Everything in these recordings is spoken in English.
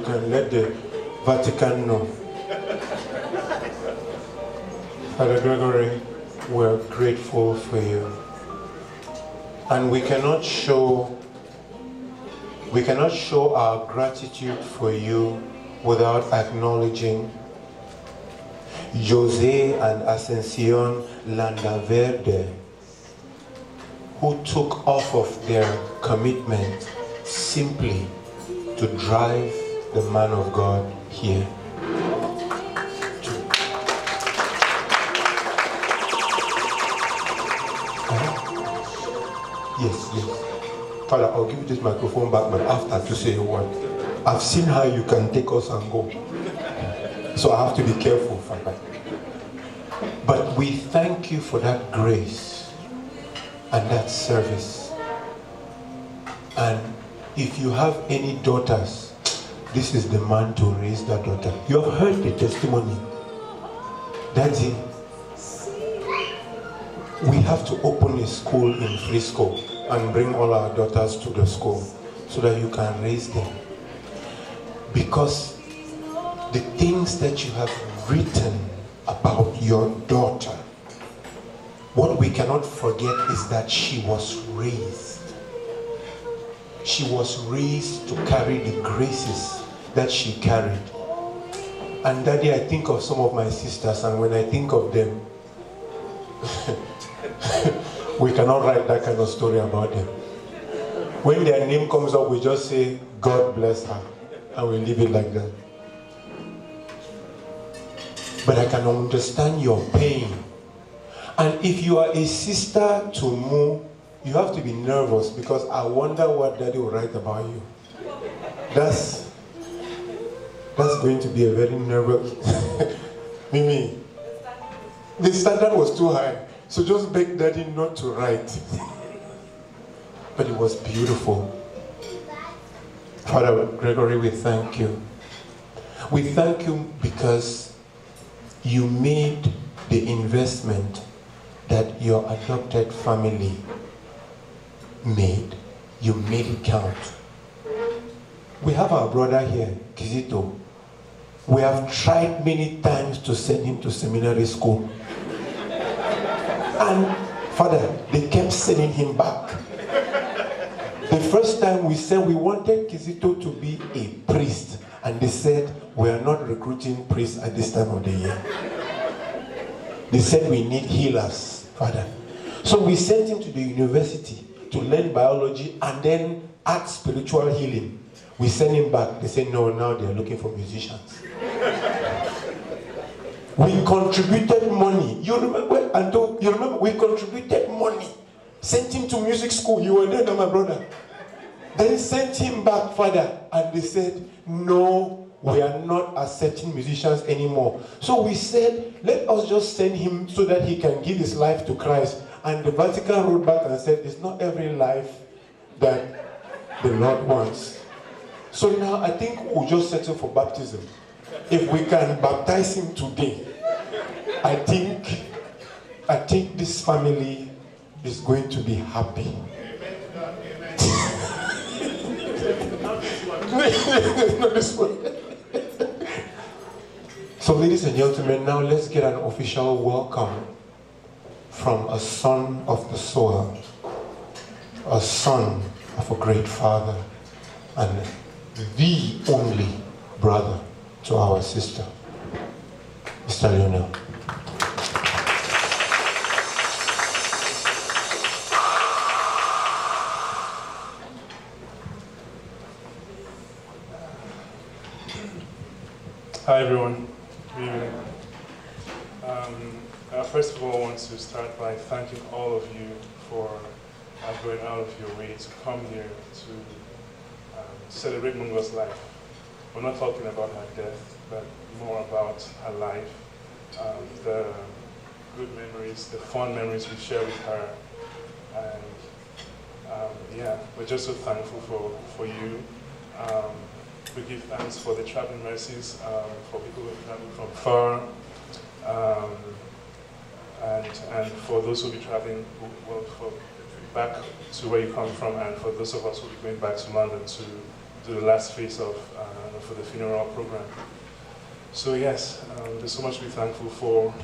can let the Vatican know. Father Gregory, we're grateful for you. And we cannot show our gratitude for you without acknowledging Jose and Ascension Landaverde, who took off of their commitment simply to drive the man of God here. Yes. Father, I'll give you this microphone back, but after to say a word. I've seen how you can take us and go. So I have to be careful, Father. But we thank you for that grace and that service. And if you have any daughters, this is the man to raise that daughter. You have heard the testimony. That's it. We have to open a school in Frisco and bring all our daughters to the school so that you can raise them. Because the things that you have written about your daughter, what we cannot forget is that she was raised. She was raised to carry the graces that she carried. And Daddy, I think of some of my sisters, and when I think of them, we cannot write that kind of story about them. When their name comes up, we just say, God bless her, and we leave it like that. But I can understand your pain. And if you are a sister to Mu, you have to be nervous, because I wonder what Daddy will write about you. That's going to be a very nervous. Mimi, the standard was too high. So just beg Daddy not to write. But it was beautiful. Father Gregory, we thank you. We thank you because you made the investment that your adopted family made. You made it count. We have our brother here, Kizito. We have tried many times to send him to seminary school. And Father, they kept sending him back. The first time we said we wanted Kizito to be a priest, and they said we are not recruiting priests at this time of the year. They said we need healers, Father. So we sent him to the university to learn biology and then add spiritual healing. We sent him back. They said no, now they are looking for musicians. We contributed money. You remember, Anto? You remember? We contributed money. Sent him to music school. You were there, my brother. Then sent him back, Father. And they said, no, we are not accepting musicians anymore. So we said, let us just send him so that he can give his life to Christ. And the Vatican wrote back and said, it's not every life that the Lord wants. So now I think we'll just settle for baptism. If we can baptize him today, I think this family is going to be happy. Not this one. So ladies and gentlemen, now let's get an official welcome from a son of the soil, a son of a great father, and the only brother to our sister, Mr. Lionel. Hi everyone. Good evening. First of all, I want to start by thanking all of you for going out of your way to come here to celebrate Mungo's life. We're not talking about her death, but more about her life, the good memories, the fond memories we share with her, and yeah, we're just so thankful for you. We give thanks for the traveling mercies, for people who are traveling from far, and for those who will be traveling back to where you come from, and for those of us who will be going back to London to do the last phase of for the funeral program. So yes, there's so much to be thankful for.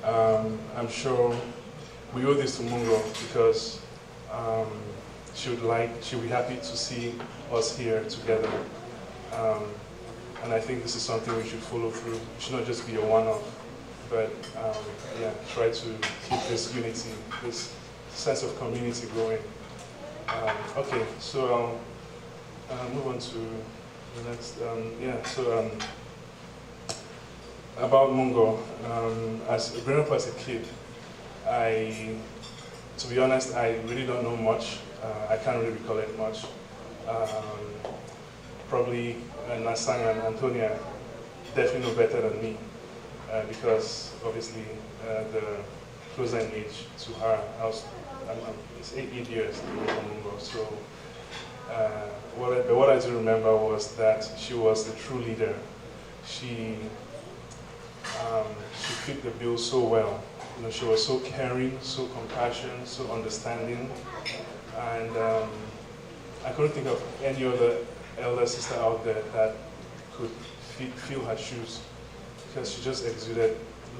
I'm sure we owe this to Mungo because she would be happy to see us here together. And I think this is something we should follow through. It should not just be a one-off, but yeah, try to keep this unity, this sense of community going. Okay, so I'll move on to the next. About Mungo, growing up as a kid, to be honest, I really don't know much. I can't really recollect much. Probably Nasang and Antonia definitely know better than me because obviously the closer in age to her, it's 8 years from Mungo. So what I do remember was that she was the true leader. She fit the bill so well. You know, she was so caring, so compassionate, so understanding, and I couldn't think of any other elder sister out there that could fill her shoes because she just exuded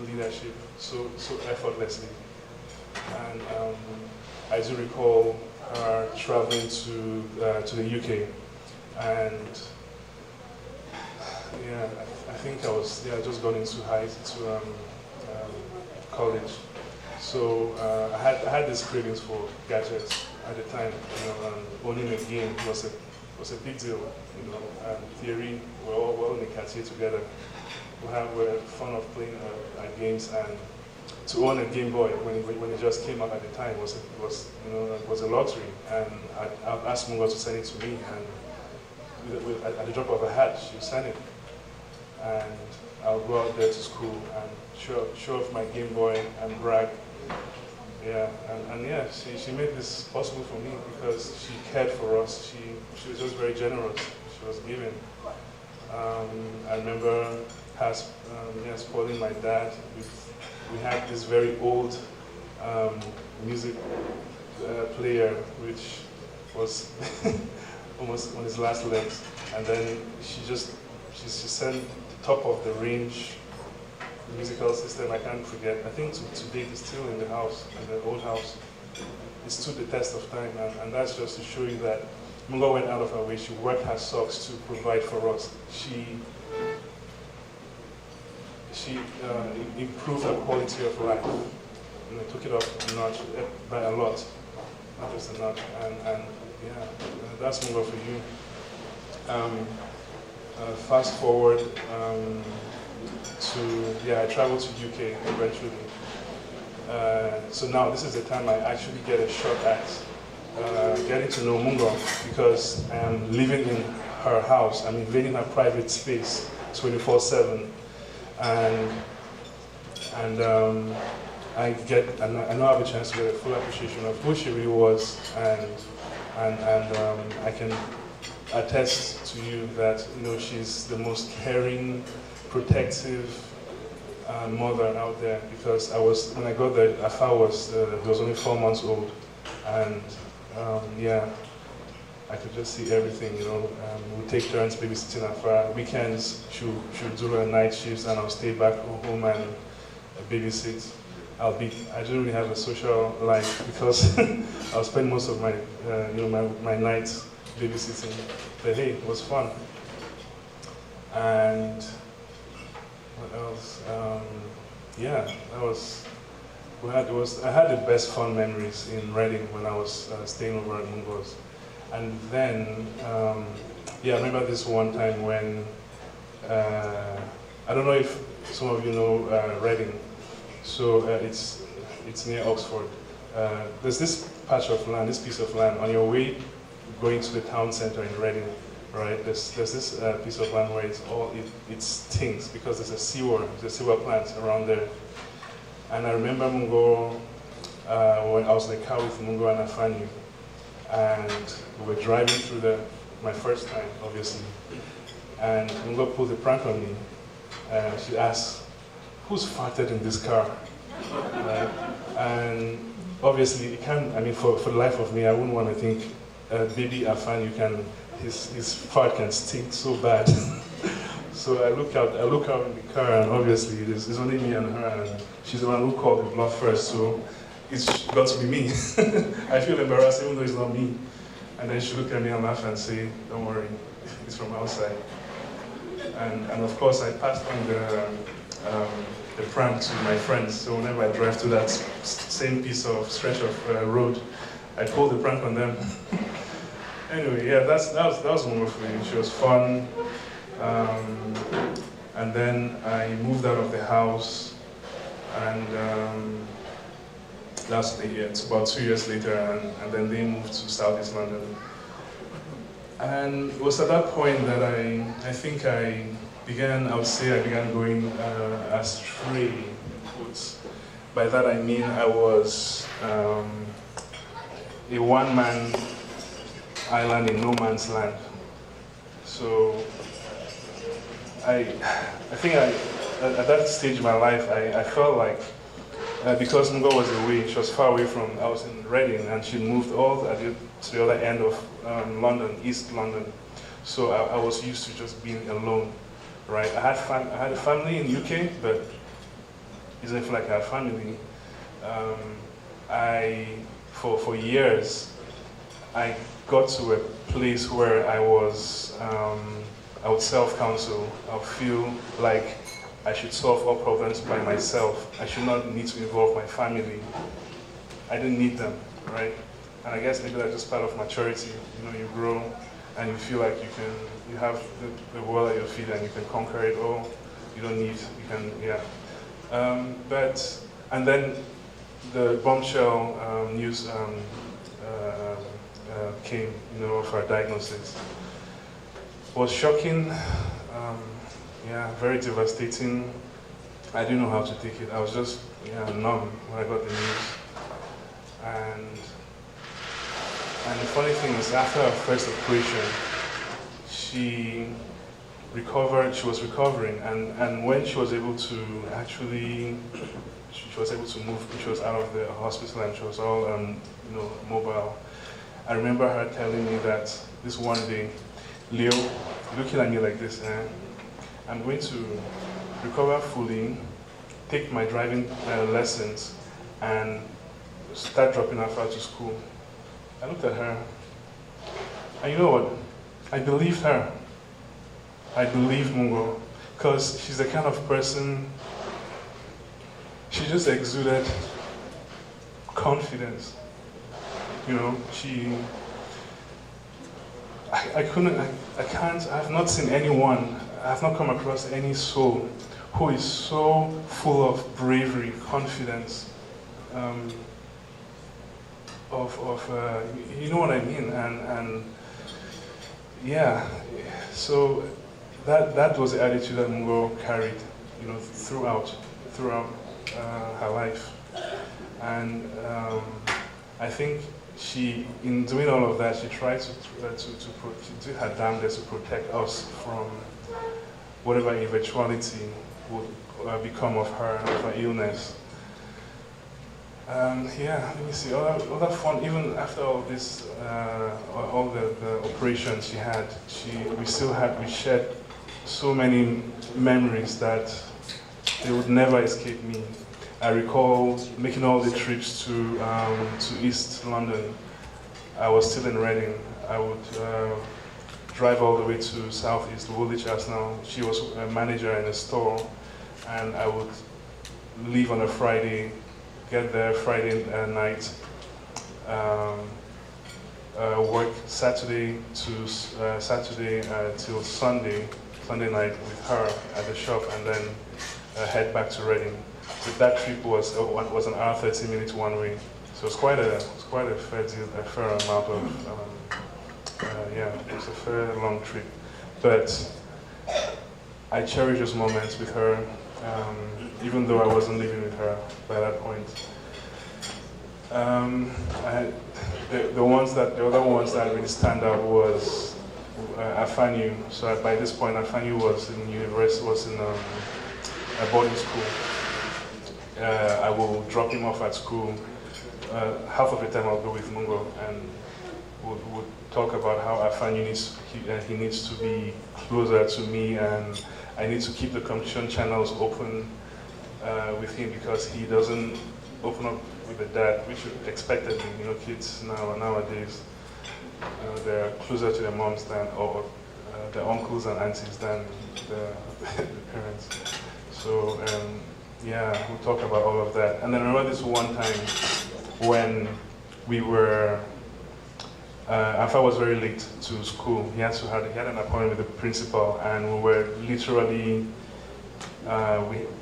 leadership so effortlessly. And I do recall her traveling to the UK, and yeah, I think I just gone into college. So I had these cravings for gadgets at the time. You know, owning a game was a big deal. You know, and theory, we're all in the Cartier together. We're fond of playing games, and to own a Game Boy when it just came out at the time was a lottery. And I asked Mungo to send it to me, and at the drop of a hat, she would send it. And I'll go out there to school and show off my Game Boy and brag. Yeah, and yeah, she made this possible for me because she cared for us. She was just very generous. She was giving. I remember her spoiling my dad. We had this very old music player which was almost on his last legs, and then she sent top of the range musical system. I can't forget. I think to date it's still in the house, in the old house. It stood the test of time, and that's just to show you that Mungo went out of her way. She worked her socks to provide for us. She improved her quality of life. You know, took it up a notch by a lot, not just a notch. And yeah, that's Mungo for you. Fast forward I traveled to UK eventually. So now this is the time I actually get a shot at getting to know Mungo because I am living in her house. I'm invading her private space 24/7, and I now have a chance to get a full appreciation of who she really was, and I can attest to you that she's the most caring, protective mother out there. Because when I got there, Afa was only 4 months old, and yeah, I could just see everything. We'd take turns babysitting Afa. Weekends, she'd do her night shifts, and I'll stay back home and babysit. I don't really have a social life because I'll spend most of my my nights babysitting. But hey, it was fun. And what else? Yeah, I had the best fun memories in Reading when I was staying over at Mungo's. And then, yeah, I remember this one time when, I don't know if some of you know Reading. So it's near Oxford. There's this patch of land, this piece of land, on your way going to the town center in Reading, right? There's this piece of land where it stinks because there's a sewer plant around there. And I remember Mungo, when I was in the car with Mungo and Afani, and we were driving through my first time, obviously, and Mungo pulled a prank on me, and she asked, "Who's farted in this car?" Right? And obviously, for the life of me, I wouldn't want to think, baby Afan, you can his fart can stink so bad. So I look out in the car, and obviously it's only me and her, and she's the one who called the bluff first, so it's got to be me. I feel embarrassed even though it's not me. And then she looked at me and laughed and say, "Don't worry, it's from outside." And of course I passed on the prank to my friends, so whenever I drive to that same stretch of road, I pull the prank on them. Anyway, yeah, that was wonderful. She was fun. And then I moved out of the house, and it's about 2 years later, and then they moved to Southeast London. And it was at that point that I think I began going astray. By that I mean I was a one-man island in no man's land. So I think at that stage of my life, I felt like because Mungo was away, she was far away I was in Reading, and she moved to the other end of London, East London. So I was used to just being alone, right? I had a family in UK, but it didn't feel like I had family. For years, I got to a place where I would self-counsel. I would feel like I should solve all problems by myself. I should not need to involve my family. I didn't need them, right? And I guess maybe that's just part of maturity. You know, you grow and you feel like you have the world at your feet and you can conquer it all. You don't need, you can, yeah. And then the bombshell news came, of our diagnosis. It was shocking, very devastating. I didn't know how to take it. I was just numb when I got the news. And the funny thing is, after her first operation, she was recovering, and when she was able to move, she was out of the hospital and she was all mobile. I remember her telling me that this one day, Leo, looking at me like this, I'm going to recover fully, take my driving lessons, and start dropping her out to school. I looked at her, and you know what? I believed her. I believed Mungo, because she's the kind of person, she just exuded confidence. I've not seen anyone, I've not come across any soul who is so full of bravery, confidence, you know what I mean? And yeah, so that was the attitude that Mungo carried, throughout her life. And I think in doing all of that, she tried to do her damnedest to protect us from whatever eventuality would become of her illness. Let me see. Other fun. Even after all this, all the operations she had, we shared so many memories that they would never escape me. I recall making all the trips to East London. I was still in Reading. I would drive all the way to Southeast, Woolwich Arsenal. She was a manager in a store, and I would leave on a Friday, get there Friday night, work Saturday till Sunday night with her at the shop, and then head back to Reading. But that trip was an hour 30 minutes one way, so it's quite a fair amount of it was a fair long trip. But I cherish those moments with her, even though I wasn't living with her by that point. The other ones that really stand out was Afanyu. So by this point, Afanyu was in a boarding school. I will drop him off at school. Half of the time I'll go with Mungo, and would talk about how he needs to be closer to me, and I need to keep the communication channels open with him because he doesn't open up with the dad, which is expected. Kids nowadays they're closer to their moms than or their uncles and aunties than the parents. So yeah, we'll talk about all of that. And then I remember this one time when we were, Alpha was very late to school. He had an appointment with the principal, and we were literally,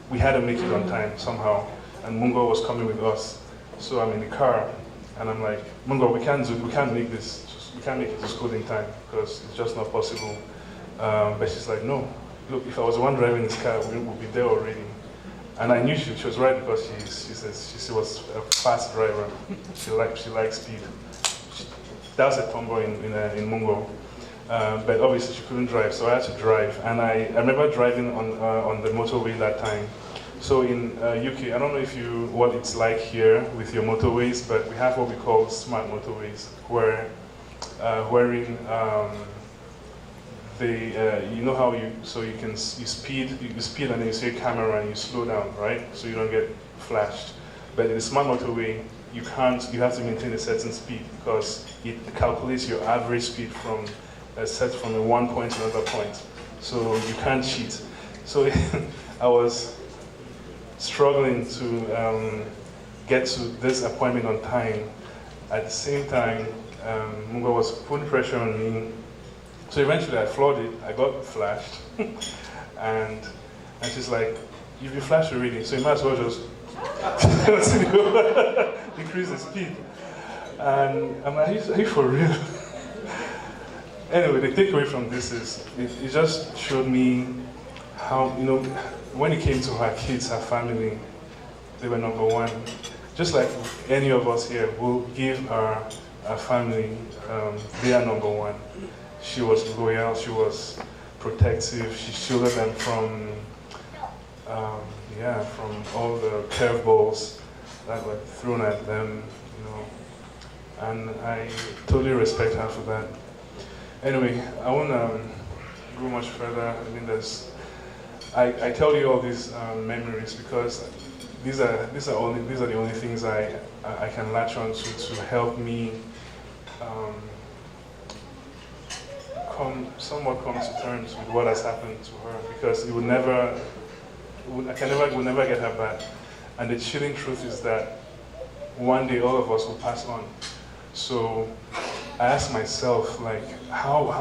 we had to make it on time somehow. And Mungo was coming with us. So I'm in the car, and I'm like, Mungo, we can't make it to school in time because it's just not possible. But she's like, no, look, if I was the one driving this car, we would be there already. And I knew she was right because she was a fast driver. She liked speed. That was a tomboy in Mungo. But obviously she couldn't drive, so I had to drive. And I remember driving on the motorway that time. So in UK, I don't know what it's like here with your motorways, but we have what we call smart motorways, wherein you know how you speed and then you see a camera and you slow down, right? So you don't get flashed. But in the smart motorway, you have to maintain a certain speed because it calculates your average speed from one point to another point. So you can't cheat. So I was struggling to get to this appointment on time. At the same time, Mungo was putting pressure on me. So eventually I floored it, I got flashed, and she's like, you've been flashed already, so you might as well just decrease the speed. And I'm like, are you for real? Anyway, the takeaway from this is, it just showed me how, when it came to her kids, her family, they were number one. Just like any of us here, will give our family, they are number one. She was loyal, she was protective, she shielded them from all the curveballs that were thrown at them, and I totally respect her for that. Anyway, I won't go much further. I mean, I tell you all these memories because these are the only things I can latch on to help me somewhat come to terms with what has happened to her, because we'll never get her back. And the chilling truth is that one day all of us will pass on. So I asked myself, like, how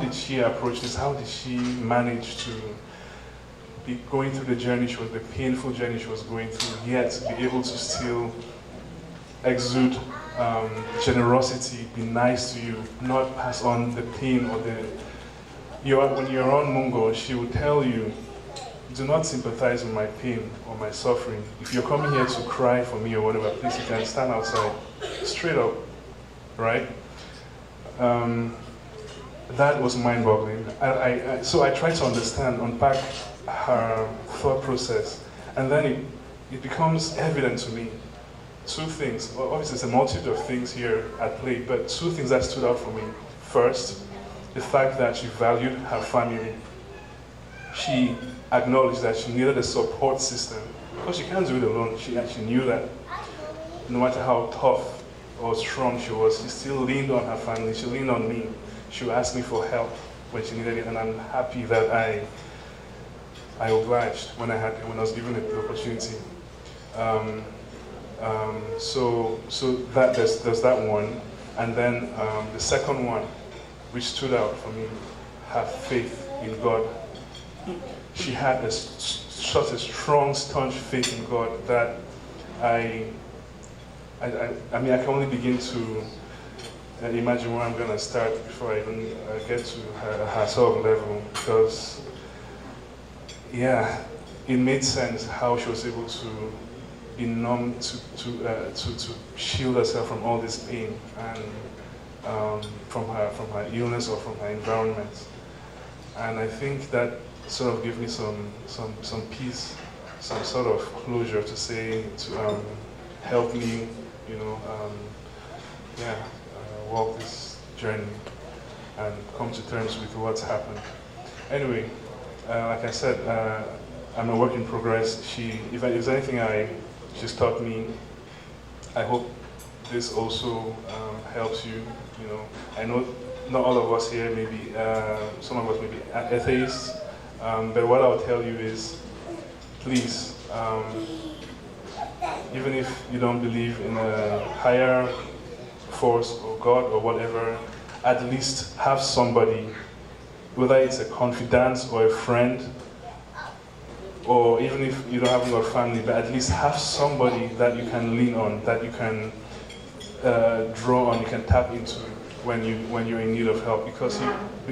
did she approach this? How did she manage to be going through the painful journey she was going through, yet be able to still exude generosity, be nice to you, not pass on the pain or when you're on Mungo, she will tell you, do not sympathize with my pain or my suffering. If you're coming here to cry for me or whatever, please, you can stand outside, straight up, right? That was mind-boggling. So I tried to unpack her thought process, and then it becomes evident to me. Two things. Well, obviously, there's a multitude of things here at play, but two things that stood out for me. First, the fact that she valued her family. She acknowledged that she needed a support system because she can't do it alone. She knew that no matter how tough or strong she was, she still leaned on her family. She leaned on me. She would ask me for help when she needed it, and I'm happy that I obliged when I was given the opportunity. So that there's that one, and then the second one, which stood out for me, her faith in God. She had such a strong, staunch faith in God that I mean, I can only begin to imagine where I'm going to start before I even get to her sort of level, because, yeah, it made sense how she was able to be numb, to shield herself from all this pain and from her illness or from her environment. And I think that sort of gave me some peace, some sort of closure to say, to help me, walk this journey and come to terms with what's happened. Anyway, like I said, I'm a work in progress. If there's anything she's taught me, I hope this also helps you. You know, I know not all of us here maybe, some of us may be atheists, but what I'll tell you is, please, even if you don't believe in a higher force or God or whatever, at least have somebody, whether it's a confidant or a friend, or even if you don't have a family, but at least have somebody that you can lean on, that you can draw on, you can tap into when you're in need of help. Because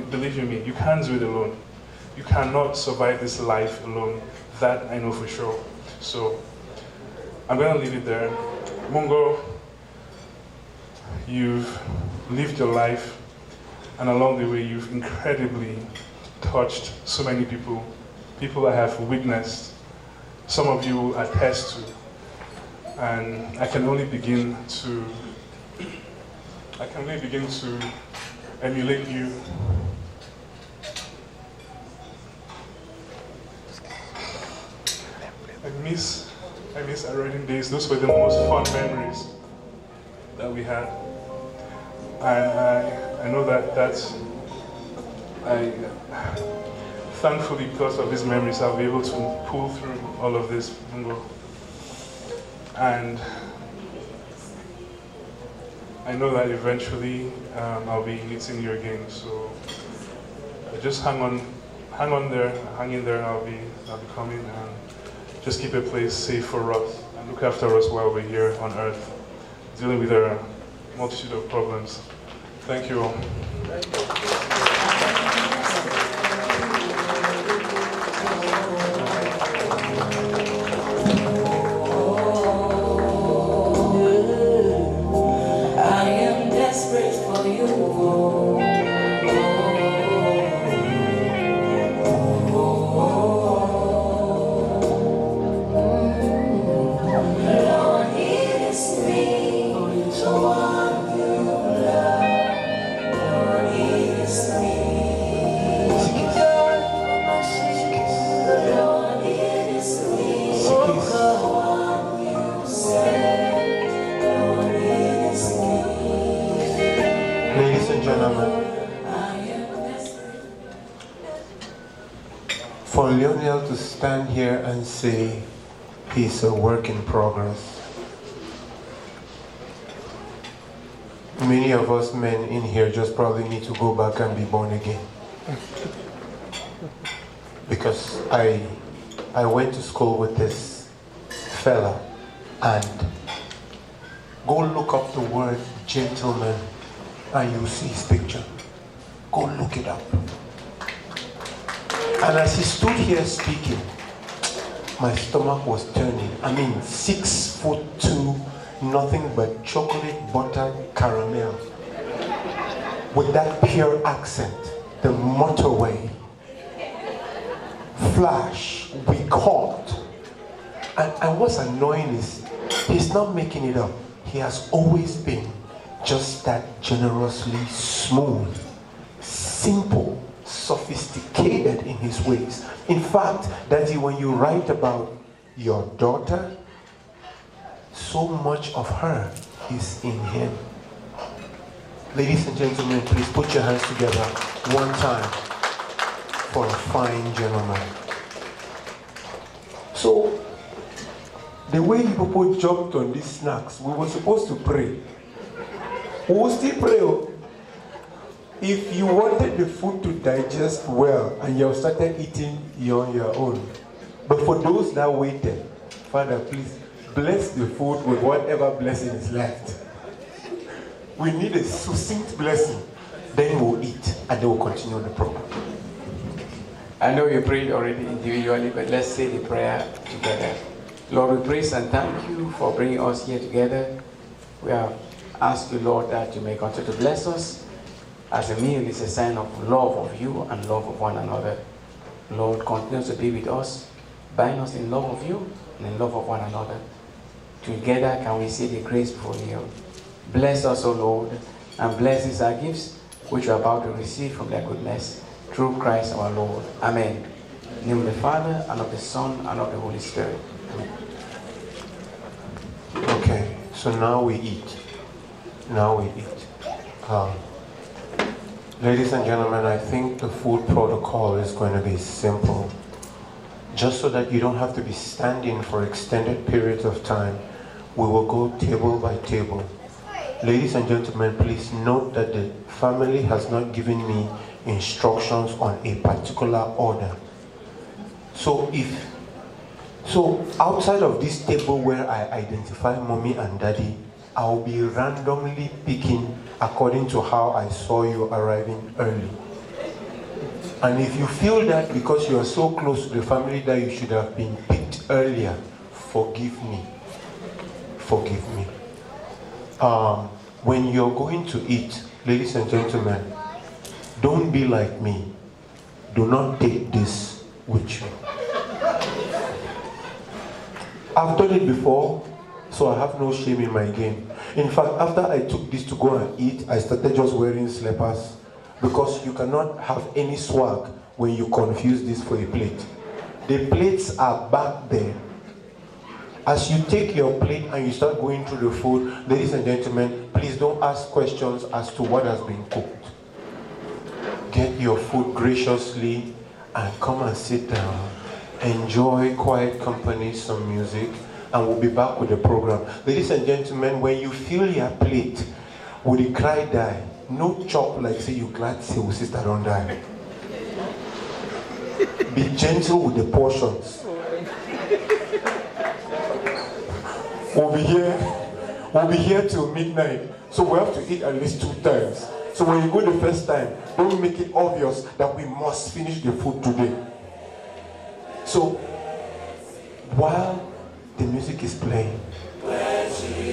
believe you me, you can't do it alone. You cannot survive this life alone. That I know for sure. So I'm going to leave it there. Mungo, you've lived your life, and along the way you've incredibly touched so many people I have witnessed, some of you attest to, and I can only begin to emulate you. I miss our wedding days. Those were the most fun memories that we had. And I know thankfully, because of these memories, I'll be able to pull through all of this, Mungo. And I know that eventually I'll be meeting you again. So just hang in there, and I'll be coming, and just keep a place safe for us and look after us while we're here on earth, dealing with a multitude of problems. Thank you all. For Lionel to stand here and say he's a work in progress. Many of us men in here just probably need to go back and be born again. Because I went to school with this fella, and go look up the word gentleman and you'll see his picture. Go look it up. And as he stood here speaking, my stomach was turning. 6'2", nothing but chocolate, butter, caramel. With that pure accent, the motorway, flash, we caught. And what's annoying is, he's not making it up. He has always been just that generously smooth, simple, sophisticated in his ways. In fact, Daddy, when you write about your daughter, so much of her is in him. Ladies and gentlemen, please put your hands together one time for a fine gentleman. So, the way you people jumped on these snacks, we were supposed to pray. We will still pray. If you wanted the food to digest well and you started eating on your own. But for those that waited, Father, please bless the food with whatever blessing is left. We need a succinct blessing. Then we'll eat and then we'll continue the program. I know you prayed already individually, but let's say the prayer together. Lord, we praise and thank you for bringing us here together. We have asked you, Lord, that you may continue to bless us. As a meal is a sign of love of you and love of one another. Lord, continue to be with us. Bind us in love of you and in love of one another. Together can we see the grace before you. Bless us, O Lord, and bless these our gifts, which we are about to receive from their goodness, through Christ our Lord. Amen. In the name of the Father, and of the Son, and of the Holy Spirit. Amen. Okay, so now we eat. Ladies and gentlemen, I think the food protocol is going to be simple. Just so that you don't have to be standing for extended periods of time, we will go table by table. Ladies and gentlemen, please note that the family has not given me instructions on a particular order. So outside of this table where I identify mommy and daddy, I'll be randomly picking according to how I saw you arriving early. And if you feel that because you are so close to the family that you should have been picked earlier, forgive me. When you're going to eat, ladies and gentlemen, don't be like me. Do not take this with you. I've done it before, so I have no shame in my game. In fact, after I took this to go and eat, I started just wearing slippers, because you cannot have any swag when you confuse this for a plate. The plates are back there. As you take your plate and you start going through the food, ladies and gentlemen, please don't ask questions as to what has been cooked. Get your food graciously and come and sit down. Enjoy quiet company, some music, and we'll be back with the program. Ladies and gentlemen, when you fill your plate with the cry die, no chop like say you glad say we sister don't die. Be gentle with the portions. We'll be here till midnight, so we have to eat at least 2 times. So when you go the first time, don't make it obvious that we must finish the food today. So while the music is playing,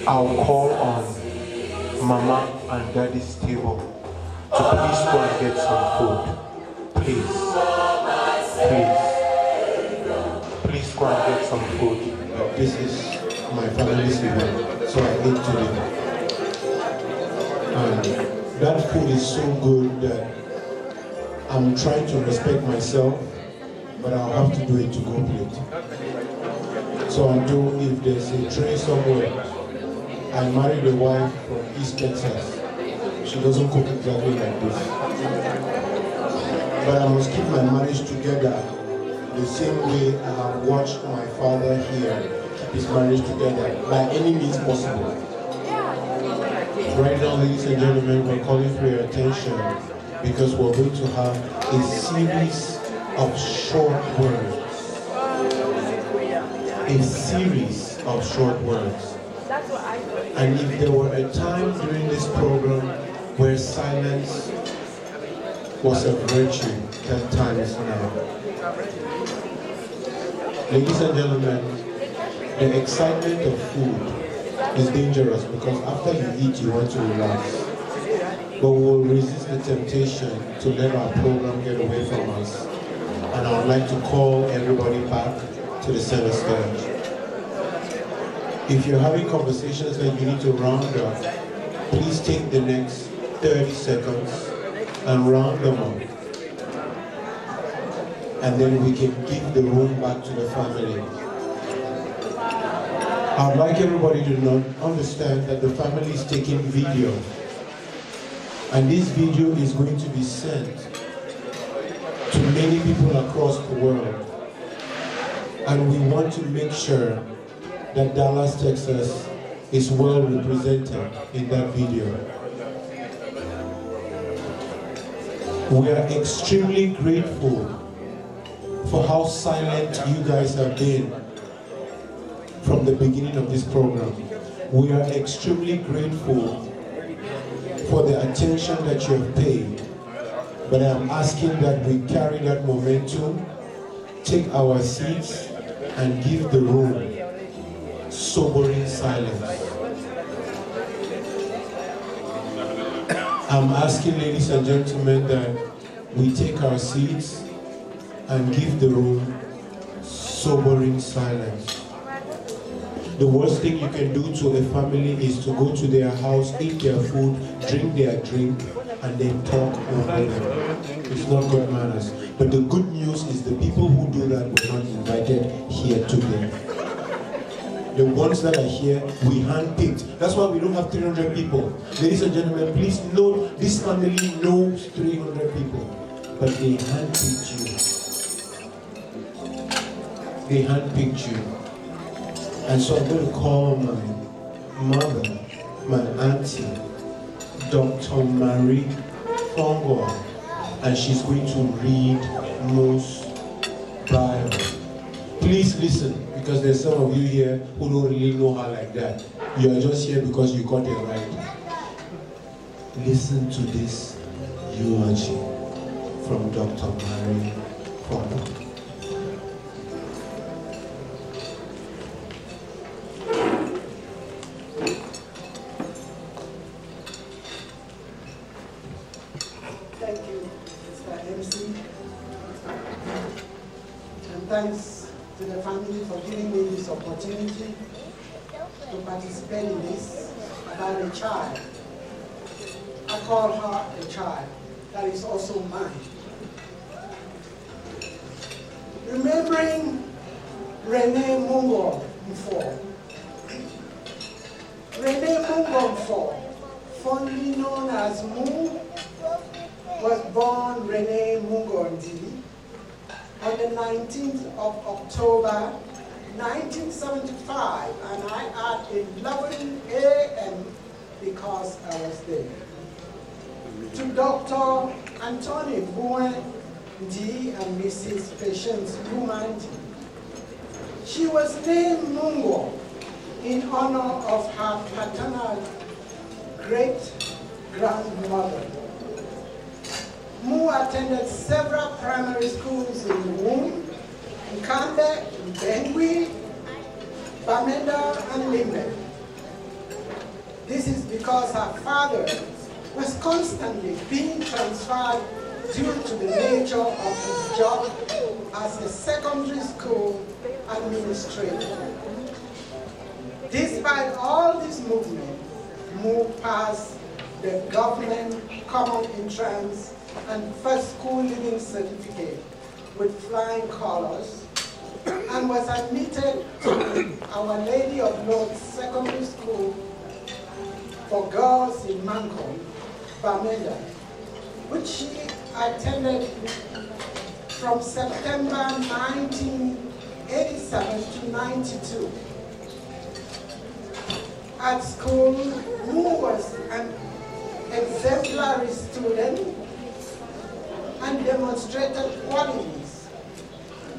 I'll call on Mama and Daddy's table to please go and get some food. Please go and get some food. This is my family's event, so I ate today. And that food is so good that I'm trying to respect myself, but I'll have to do it to complete. So although if there's a tray somewhere, I married a wife from East Texas. She doesn't cook exactly like this. But I must keep my marriage together the same way I have watched my father here keep his marriage together by any means possible. Right now, ladies and gentlemen, we're calling for your attention because we're going to have a series of short words. A series of short words. And if there were a time during this program where silence was a virtue, that time is now. Ladies and gentlemen, the excitement of food is dangerous because after you eat, you want to relax. But we will resist the temptation to let our program get away from us. And I would like to call everybody back to the center stage. If you're having conversations that you need to round up, please take the next 30 seconds and round them up. And then we can give the room back to the family. I'd like everybody to understand that the family is taking video. And this video is going to be sent to many people across the world. And we want to make sure that Dallas, Texas is well represented in that video. We are extremely grateful for how silent you guys have been from the beginning of this program. We are extremely grateful for the attention that you have paid. But I'm asking that we carry that momentum, take our seats, and give the room sobering silence. I'm asking, ladies and gentlemen, that we take our seats and give the room sobering silence. The worst thing you can do to a family is to go to their house, eat their food, drink their drink, and then talk over them. It's not good manners. But the good news is the people who do that were not invited here today. The ones that are here, we handpicked. That's why we don't have 300 people. Ladies and gentlemen, please note, this family knows 300 people. But they handpicked you. They handpicked you. And so I'm going to call my mother, my auntie, Dr. Marie Mungo, and she's going to read Mo's Bible. Please listen, because there's some of you here who don't really know her like that. You are just here because you got it right. Listen to this eulogy from Dr. Marie Mungo. Thanks to the family for giving me this opportunity to participate in this about a child. I call her a child. That is also mine. Remembering Renee Mungo before. Renee Mungo before, fondly known as Mu, was born Renee Mungo on the 19th of October, 1975, and I at 11 a.m. because I was there. To Dr. Anthony Bouen D and Mrs. Patience Bumanti. She was named Mungo in honor of her paternal great-grandmother. Mu attended several primary schools in Wum, Nkambe, Bengui, Bamenda, and Limbe. This is because her father was constantly being transferred due to the nature of his job as a secondary school administrator. Despite all this movement, Mu passed the government common entrance and first school living certificate with flying colors and was admitted to Our Lady of Lourdes Secondary School for Girls in Manco, Bamenda, which she attended from September 1987 to 92. At school, Mu was an exemplary student and demonstrated qualities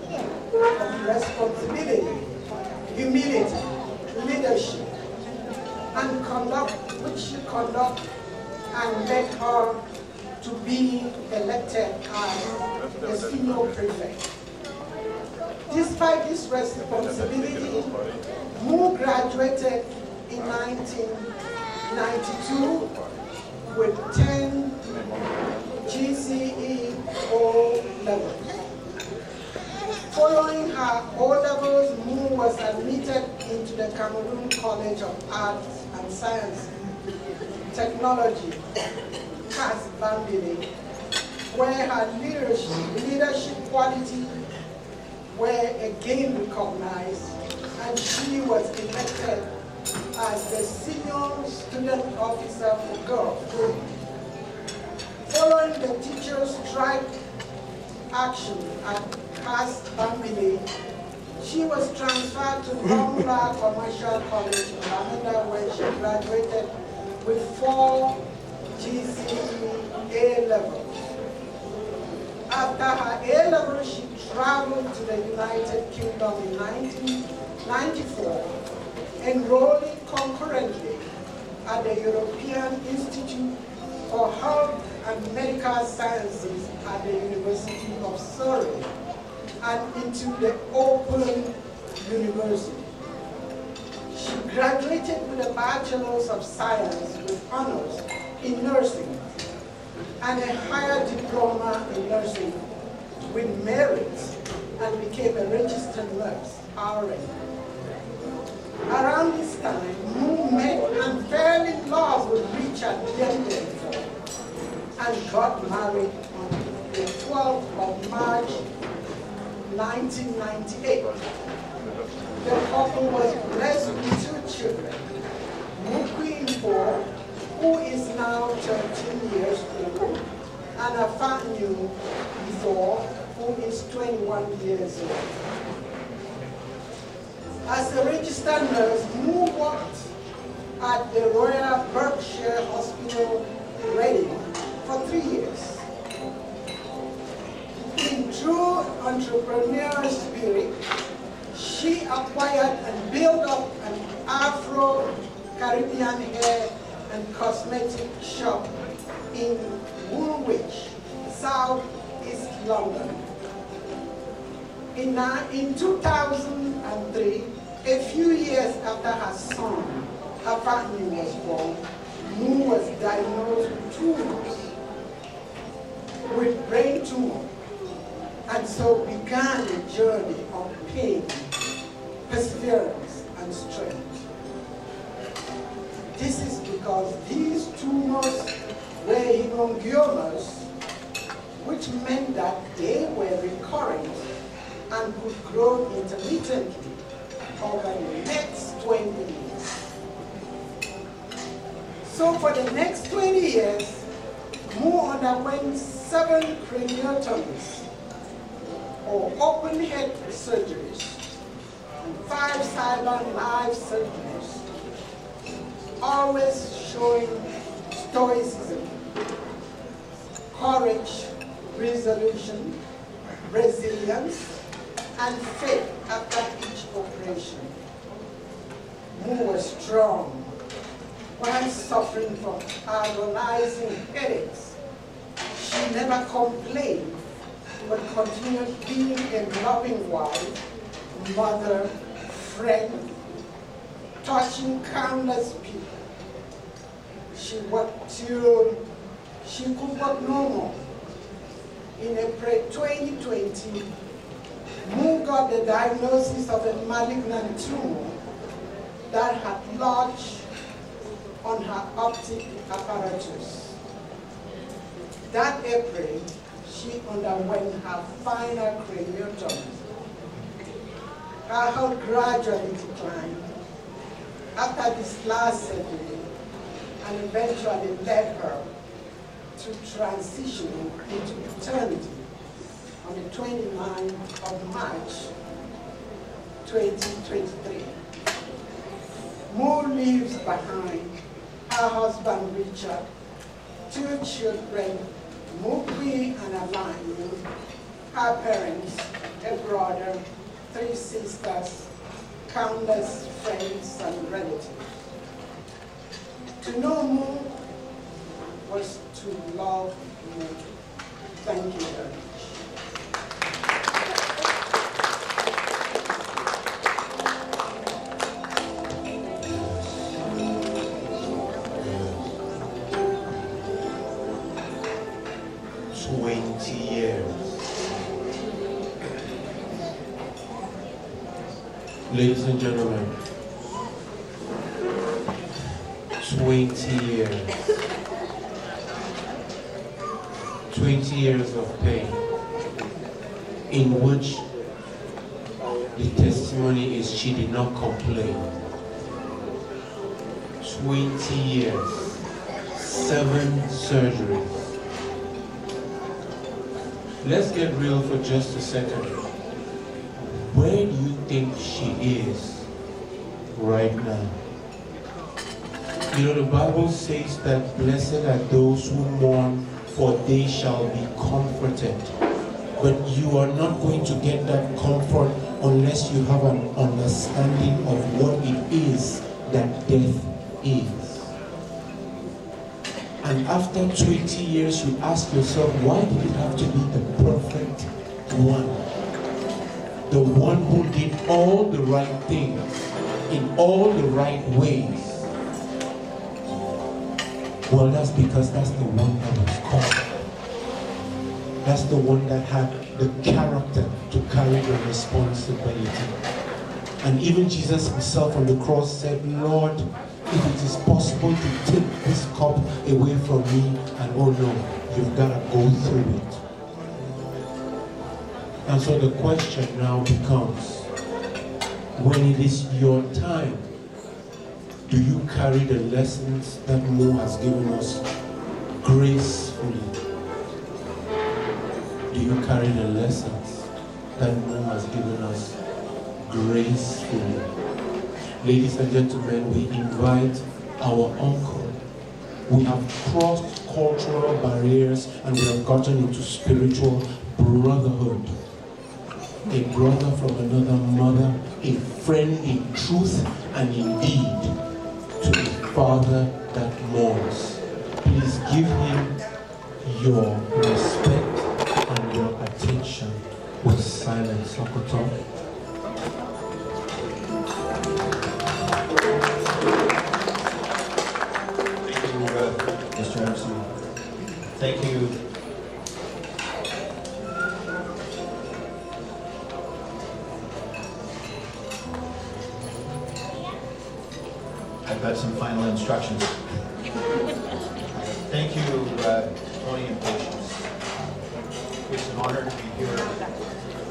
of responsibility, humility, leadership, and conduct, which she conducted and led her to be elected as a senior prefect. Despite this responsibility, Mu graduated in 1992 with 10 GCE O levels. Following her O levels, Mu was admitted into the Cameroon College of Arts and Science, Technology, CAS Bambili, where her leadership qualities were again recognized, and she was elected as the senior student officer for girls. Following the teachers' strike action at CAS Bambili, she was transferred to Bangla Commercial College in Bamenda, where she graduated with 4 GCE A levels. After her A level, she traveled to the United Kingdom in 1994, enrolling concurrently at the European Institute for Health and Medical Sciences at the University of Surrey and into the Open University. She graduated with a Bachelor's of Science with honors in nursing and a higher diploma in nursing with merit and became a registered nurse, RN. Around this time, Mungo met and fell in love with Richard and got married on the 12th of March 1998. The couple was blessed with 2 children, Mungo, who is now 13 years old, and Afanyu, who is 21 years old. As a registered nurse, Mu worked at the Royal Berkshire Hospital, Reading, for 3 years. In true entrepreneurial spirit, she acquired and built up an Afro-Caribbean hair and cosmetic shop in Woolwich, South East London. In 2003, a few years after her son, Afanyu, was born, Mu was diagnosed with brain tumor, and so began a journey of pain, perseverance, and strength. This is because these tumors were hemangiomas, which meant that they were recurrent and could grow intermittently over the next 20 years. So for the next 20 years, Mu underwent 7 craniotomies, or open head surgeries, and 5 silent live surgeries, always showing stoicism, courage, resolution, resilience, and faith after each operation. Mu was strong while suffering from agonizing headaches. She never complained, but continued being a loving wife, mother, friend, touching countless people. She worked till she could work no more. In April 2020, Mu got the diagnosis of a malignant tumor that had lodged on her optic apparatus. That April, she underwent her final craniotomy. Her health gradually declined after this last surgery, and eventually led her to transition into eternity on the 29th of March 2023. Mu leaves behind her husband Richard, 2 children, Mukwi and Afanyu, her parents, a brother, 3 sisters, countless friends and relatives. To know Mu was to love Mu. Thank you very much. Ladies and gentlemen, 20 years. 20 years of pain, in which the testimony is she did not complain. 20 years, 7 surgeries. Let's get real for just a second. Where do you think she is right now? You know, the Bible says that blessed are those who mourn, for they shall be comforted. But you are not going to get that comfort unless you have an understanding of what it is that death is. And after 20 years, you ask yourself, why did it have to be the perfect one? The one who did all the right things in all the right ways. Well, that's because that's the one that was called. That's the one that had the character to carry the responsibility. And even Jesus himself on the cross said, Lord, if it is possible to take this cup away from me, and oh no, you've got to go through it. And so the question now becomes, when it is your time, do you carry the lessons that Mo has given us gracefully? Do you carry the lessons that Mo has given us gracefully? Ladies and gentlemen, we invite our uncle. We have crossed cultural barriers and we have gotten into spiritual brotherhood. A brother from another mother, a friend in truth and in deed, to a father that mourns. Please give him your respect and your attention with silence. Sokoto. Thank you, Mr. Anderson. Thank you. I've got some final instructions. Thank you, Tony and Patience. It's an honor to be here.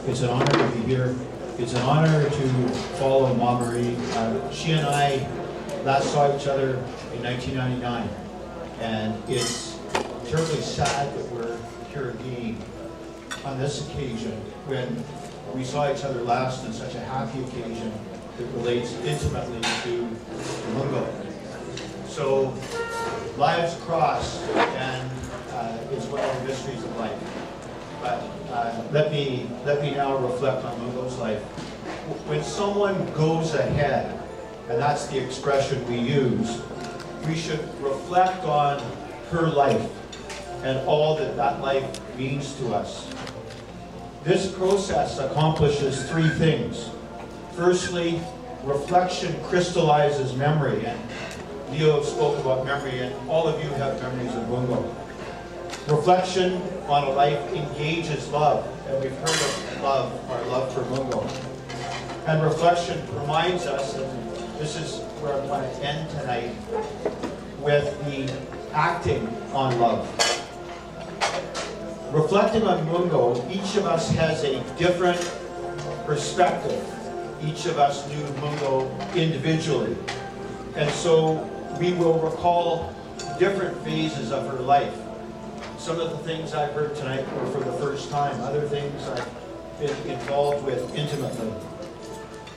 It's an honor to be here. It's an honor to follow Ma Marie. She and I last saw each other in 1999, and it's terribly sad that we're here again on this occasion when we saw each other last on such a happy occasion that relates intimately to Mungo. So lives cross, and it's one of the mysteries of life. But let me now reflect on Mungo's life. When someone goes ahead, and that's the expression we use, we should reflect on her life and all that that life means to us. This process accomplishes three things. Firstly, reflection crystallizes memory, and Leo spoke about memory, and all of you have memories of Mungo. Reflection on a life engages love, and we've heard of love, our love for Mungo. And reflection reminds us, and this is where I want to end tonight, with the acting on love. Reflecting on Mungo, each of us has a different perspective. Each of us knew Mungo individually. And so we will recall different phases of her life. Some of the things I've heard tonight were for the first time. Other things I've been involved with intimately.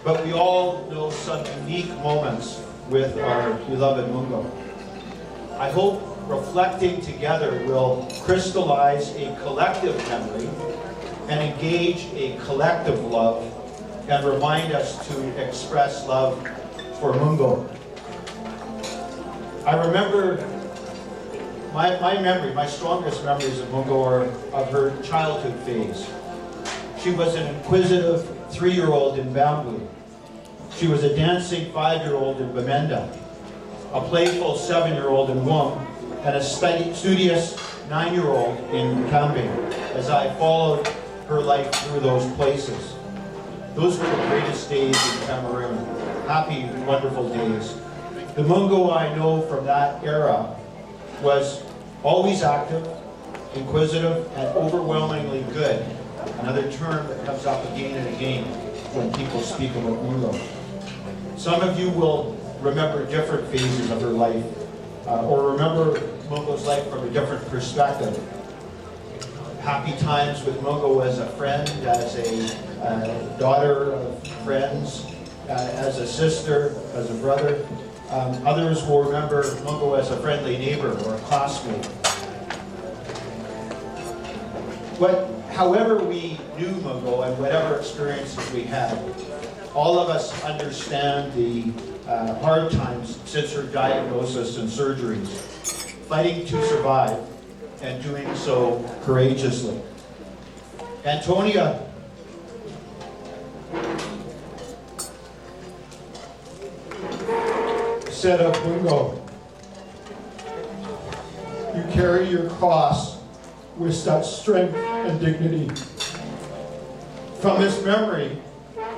But we all know some unique moments with our beloved Mungo. I hope reflecting together will crystallize a collective memory and engage a collective love and remind us to express love for Mungo. I remember my strongest memories of Mungo are of her childhood phase. She was an inquisitive 3-year-old in Bamboo. She was a dancing 5-year-old in Bamenda, a playful 7-year-old in Wum, and a studious 9-year-old in Kambing, as I followed her life through those places. Those were the greatest days in Cameroon. Happy, wonderful days. The Mungo I know from that era was always active, inquisitive, and overwhelmingly good. Another term that comes up again and again when people speak about Mungo. Some of you will remember different phases of her life, or remember Mungo's life from a different perspective. Happy times with Mungo as a friend, as a daughter of friends, as a sister, as a brother. Others will remember Mungo as a friendly neighbor or a classmate. However we knew Mungo and whatever experiences we had, all of us understand the hard times since her diagnosis and surgeries, fighting to survive and doing so courageously. Antonia said of Mungo, "You carry your cross with such strength and dignity." From this memory,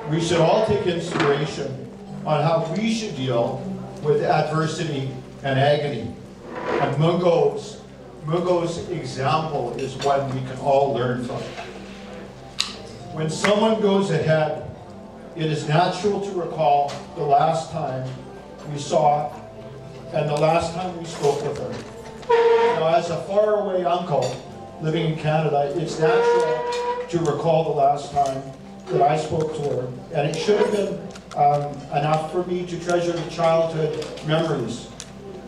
we should all take inspiration on how we should deal with adversity and agony. And Mungo's example is one we can all learn from. When someone goes ahead, it is natural to recall the last time we saw and the last time we spoke with her. Now, as a faraway uncle living in Canada, it's natural to recall the last time that I spoke to her. And it should have been enough for me to treasure the childhood memories.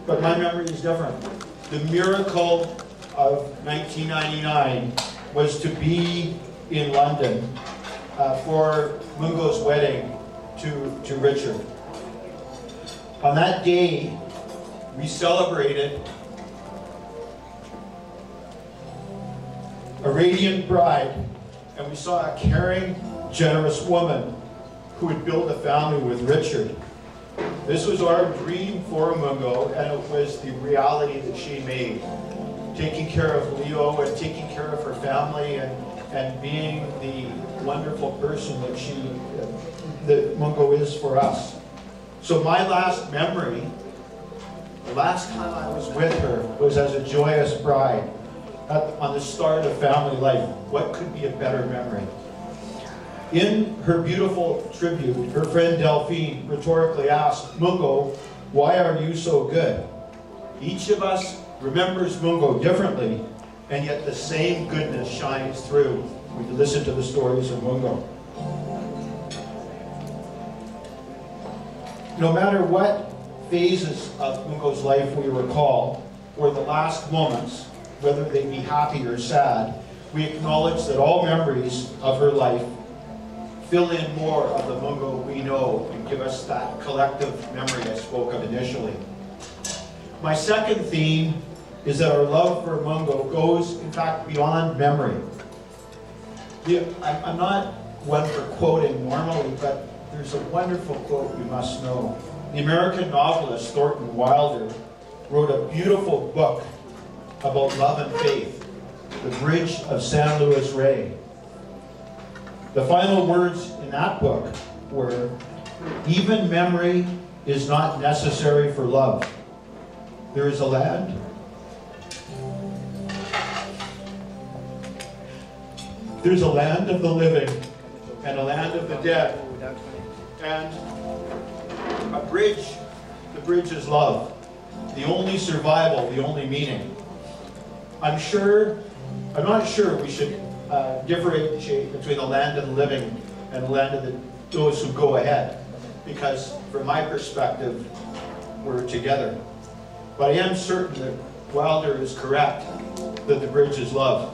But my memory is different. The miracle of 1999 was to be in London for Mungo's wedding to Richard. On that day, we celebrated a radiant bride, and we saw a caring, generous woman who would build a family with Richard. This was our dream for Mungo, and it was the reality that she made. Taking care of Leo and taking care of her family and being the wonderful person that Mungo is for us. So my last memory, the last time I was with her, was as a joyous bride on the start of family life. What could be a better memory? In her beautiful tribute, her friend Delphine rhetorically asked, "Mungo, why are you so good?" Each of us remembers Mungo differently, and yet the same goodness shines through when you listen to the stories of Mungo. No matter what phases of Mungo's life we recall, or the last moments, whether they be happy or sad, we acknowledge that all memories of her life fill in more of the Mungo we know and give us that collective memory I spoke of initially. My second theme is that our love for Mungo goes, in fact, beyond memory. I'm not one for quoting normally, but there's a wonderful quote you must know. The American novelist Thornton Wilder wrote a beautiful book about love and faith, The Bridge of San Luis Rey. The final words in that book were, "Even memory is not necessary for love. There is a land of the living and a land of the dead. And a bridge, the bridge is love. The only survival, the only meaning." I'm not sure we should differentiate between the land of the living and the land of those who go ahead, because from my perspective, we're together. But I am certain that Wilder is correct, that the bridge is love.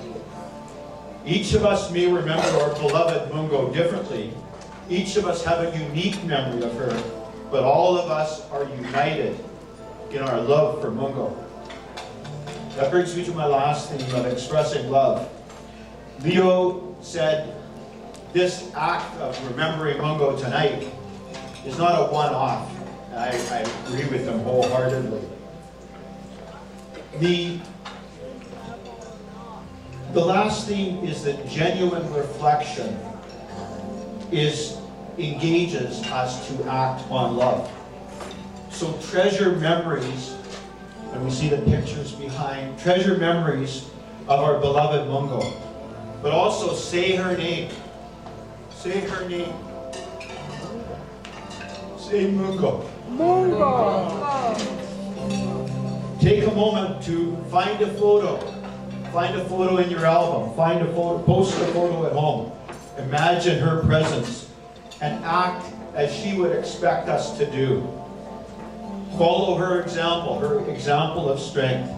Each of us may remember our beloved Mungo differently. Each of us have a unique memory of her, but all of us are united in our love for Mungo. That brings me to my last theme of expressing love. Leo said this act of remembering Mungo tonight is not a one-off. I agree with him wholeheartedly. The last theme is that genuine reflection engages us to act on love. So treasure memories, and we see the pictures behind, treasure memories of our beloved Mungo. But also say her name. Say her name. Say Mungo. Mungo. Take a moment to find a photo. Find a photo in your album. Find a photo, post a photo at home. Imagine her presence and act as she would expect us to do. Follow her example of strength,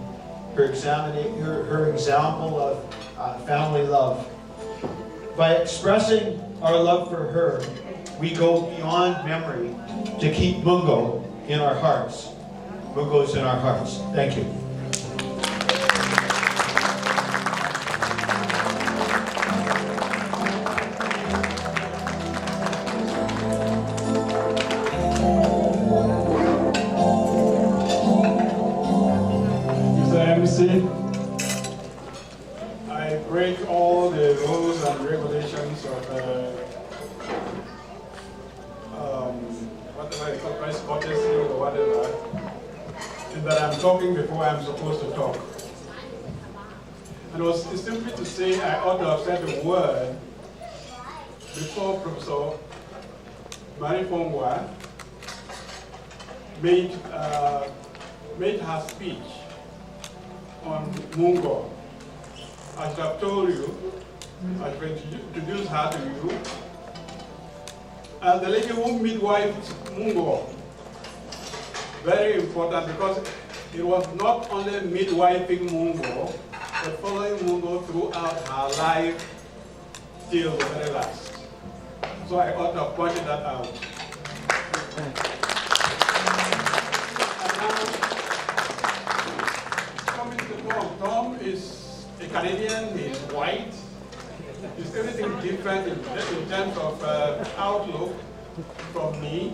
her example of family love. By expressing our love for her, we go beyond memory to keep Mungo in our hearts. Mungo's in our hearts. Thank you. I break all the rules and regulations of talking before I'm supposed to talk. And it was simply to say I ought to have said a word before Professor Marifongwa made her speech on Mungo. As I've told you, I should introduce her to you. The lady who midwifed Mungo, very important, because it was not only midwifing Mungo, but following Mungo throughout her life till the very last. So I ought to have pointed that out. And now, coming to Tom. Tom is a Canadian, he's white. He's everything different in terms of outlook from me.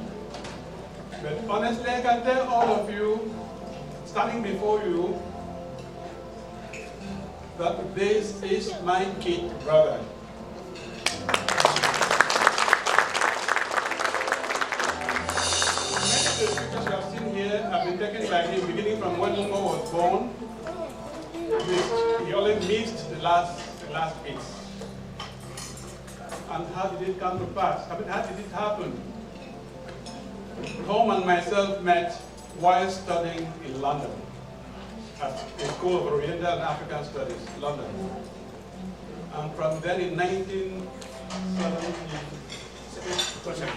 But honestly, I can tell all of you, standing before you, that this is my kid brother. Many of the pictures you have seen here have been taken by him, beginning from when Mungo was born. He only missed the last bits. And how did it come to pass? How did it happen? Tom and myself met while studying in London at the School of Oriental and African Studies, London. And from then in 1977,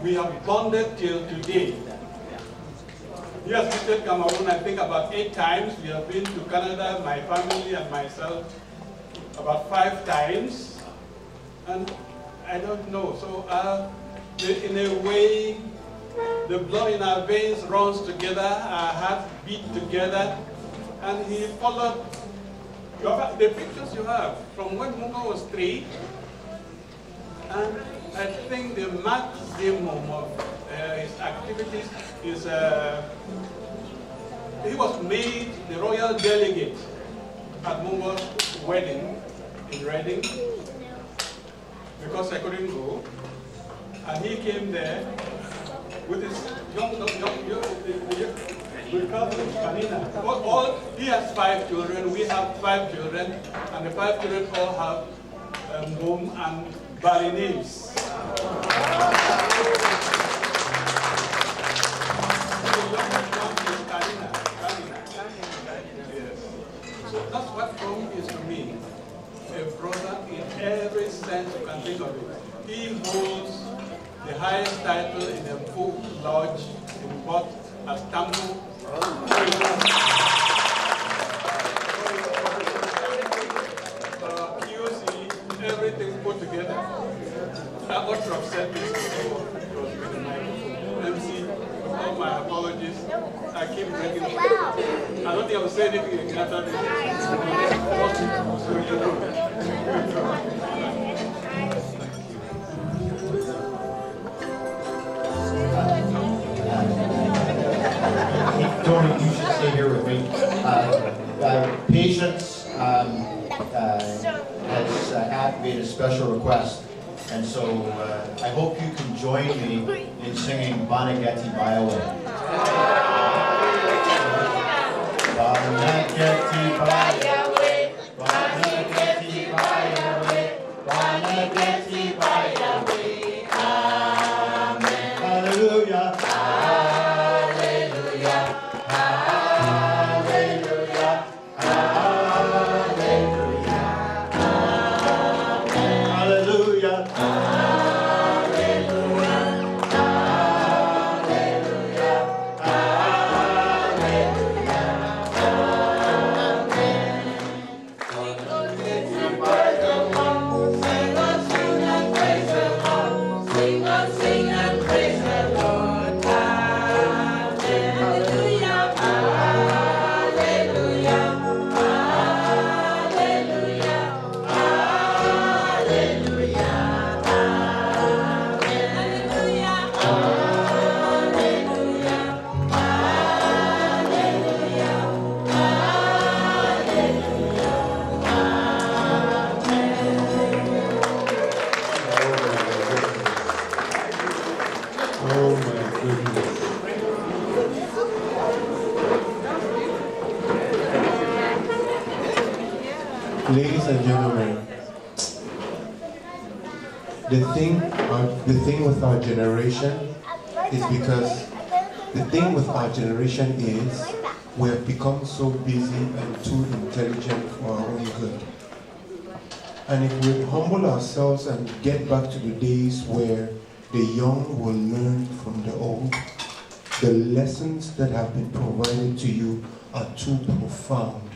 we have bonded till today. He has visited Cameroon, I think, about 8 times. We have been to Canada, my family and myself, about 5 times. And I don't know. So in a way, the blood in our veins runs together, our hearts beat together. And he followed the pictures you have from when Mungo was 3. And I think the maximum of his activities is he was made the royal delegate at Mungo's wedding in Reading because I couldn't go. And he came there with his he has 5 children, we have 5 children, and the 5 children all have Mbom and Bali names. So that's what Tom is to me, a brother in every sense you can think of it. He holds the highest title in the Folk Lodge in Port as Tambo. QC, everything put together. I ought to have said this before, because with my MC, all my apologies, I keep breaking it. I don't think I will say anything after this. Tony, you should stay here with me. Patience has made a special request, and so I hope you can join me in singing Banageti Bayawe. Banageti Bayawe, Banageti Bayawe, Banageti Bayawe. Amen. Hallelujah. Ladies and gentlemen, the thing with our generation is because the thing with our generation is we have become so busy and too intelligent for our own good. And if we humble ourselves and get back to the days where the young will learn from the old, the lessons that have been provided to you are too profound.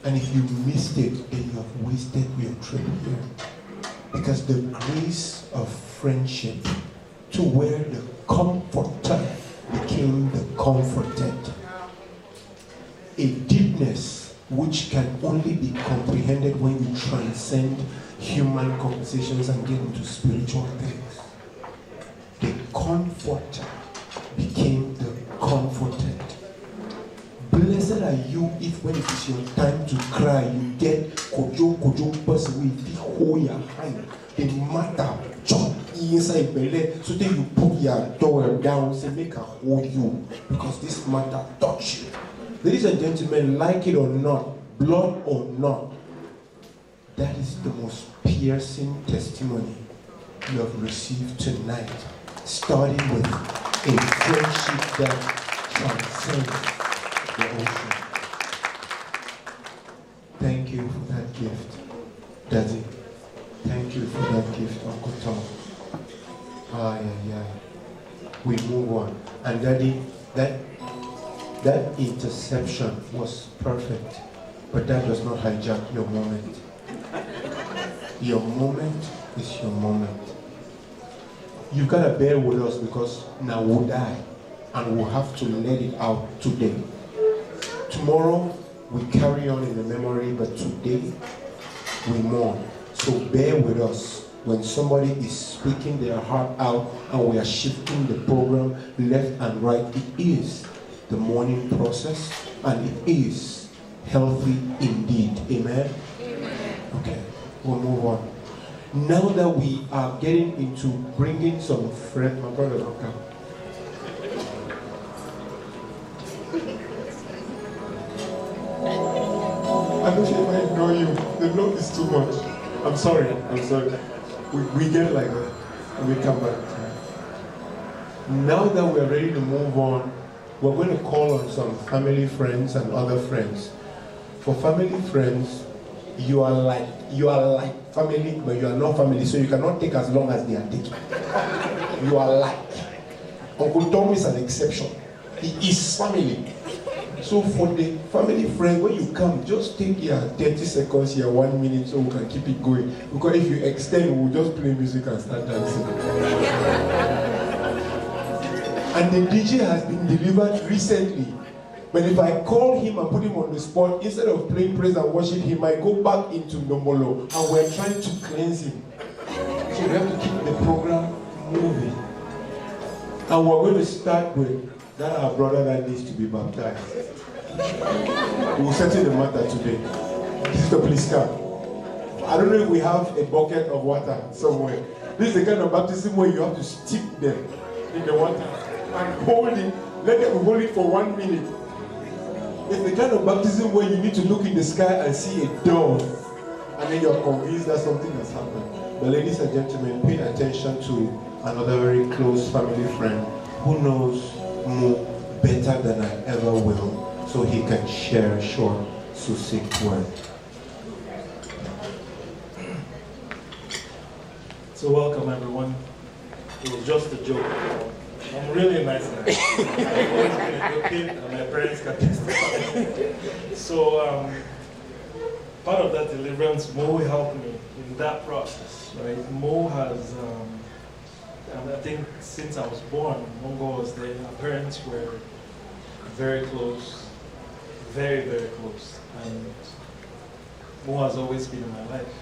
And if you missed it, then you have wasted your trip here. Because the grace of friendship to where the comforter became the comforted. A deepness which can only be comprehended when you transcend human conversations and get into spiritual things. The comforter became the comforted. Blessed are you if when it is your time to cry, you get kojo person with hold your hand. The matter jump inside belly so that you put your door down and make her hold you because this matter touch you. Ladies and gentlemen, like it or not, blood or not, that is the most piercing testimony you have received tonight, starting with a friendship that transcends the ocean. Thank you for that gift, Daddy. Thank you for that gift, Uncle Tom. We move on. And Daddy, that interception was perfect, but that does not hijack your moment. Your moment is your moment. You've got to bear with us because now we'll die and we'll have to let it out today. Tomorrow we carry on in the memory, but today we mourn. So bear with us when somebody is speaking their heart out and we are shifting the program left and right. It is the mourning process and it is healthy indeed. Amen? Amen. Okay, we'll move on. Now that we are getting into bringing some friends, my brother, okay. I don't think I ignore you. The love is too much. I'm sorry. We get like that and we come back. Now that we're ready to move on, we're going to call on some family friends and other friends. For family friends, you are like family, but you are not family, so you cannot take as long as they are taking. You are like. Uncle Tom is an exception. He is family. So for the family friend, when you come, just take your 30 seconds here, 1 minute, so we can keep it going. Because if you extend, we'll just play music and start dancing. And the DJ has been delivered recently. But if I call him and put him on the spot, instead of playing praise and worship, he might go back into Nomolo. And we're trying to cleanse him. So we have to keep the program moving. And we're going to start with that our brother that needs to be baptized. We'll settle the matter today. Sister, please come. I don't know if we have a bucket of water somewhere. This is the kind of baptism where you have to stick them in the water and hold it. Let them hold it for 1 minute. It's the kind of baptism where you need to look in the sky and see a dove, and then you're convinced that something has happened. But ladies and gentlemen, pay attention to another very close family friend who knows more better than I ever will, so he can share a short, succinct word. So welcome everyone. It was just a joke. I'm really a nice guy. I've always been a good kid, and my parents can testify. So part of that deliverance, Mo helped me in that process, right? Mo has, and I think since I was born, Mungo was there. Our parents were very close, very, very close. And Mo has always been in my life.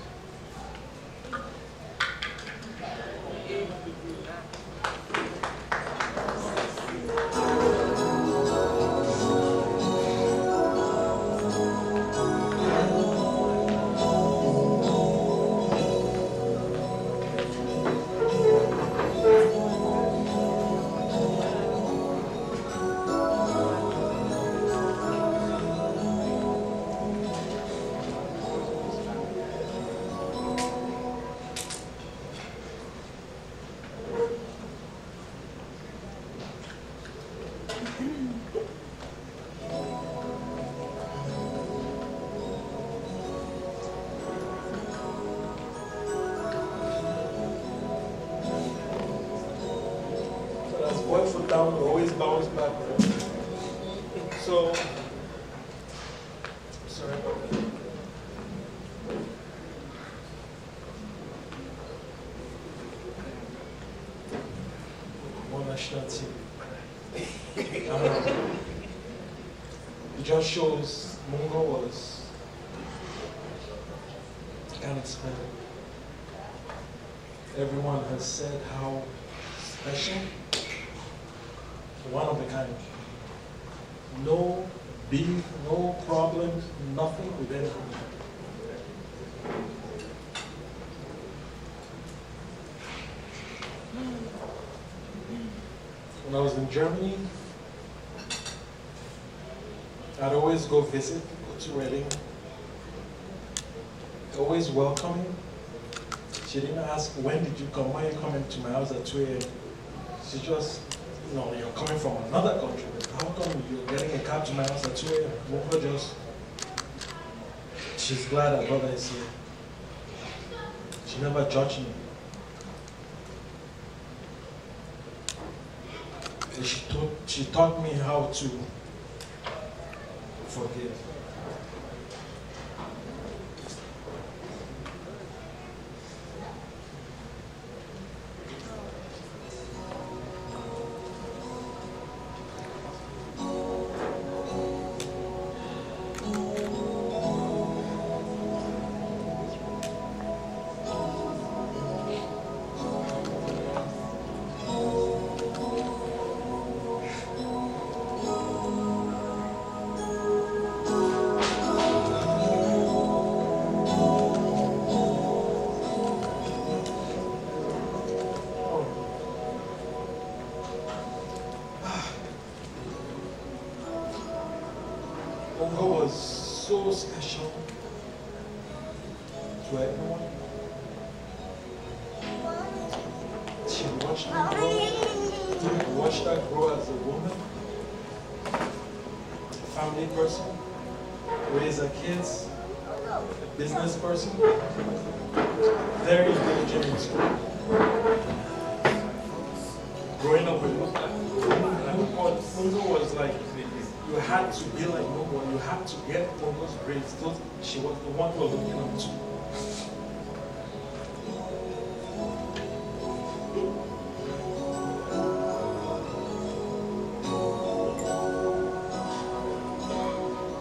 down, we always bounce back. So, sorry about that. One national team. It just shows Mungo was, I can't explain it. Everyone has said how special, one of a kind. No beef, no problems, nothing with anything. When I was in Germany, I'd always go visit, go to wedding. Always welcoming. She didn't ask, when did you come? Why are you coming to my house at 2 a.m.? She just, you're coming from another country. How come you're getting a cab to my house at 2 a.m.? Mungo just, she's glad her brother is here. She never judged me. And she taught me how to forgive. Mungo was so special to everyone. She watched me grow. Watched her grow as a woman, a family person, raise her kids, a business person, very intelligent in school. Growing up with Mungo was like, you had to be like Mungo, you had to get Mungo's grades. She was the one who was looking up to.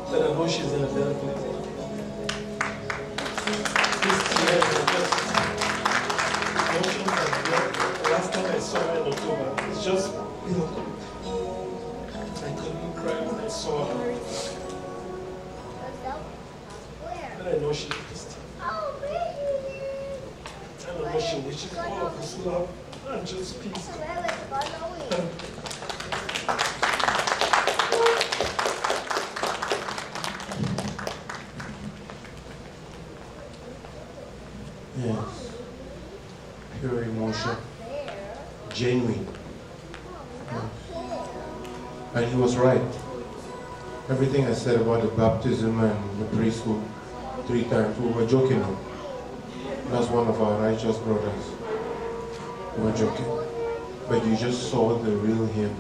But I know she's in a better place. This year, emotions are good. Last time I saw her in October, it's just, I couldn't cry when I saw her. But I know she's pissed. I don't know, she wishes all of us love and just peace. Yes. Pure emotion. Genuine. Yes. And he was right. Everything I said about the baptism and the preschool 3 times, we were joking. That's one of our righteous brothers. We were joking. But you just saw the real him.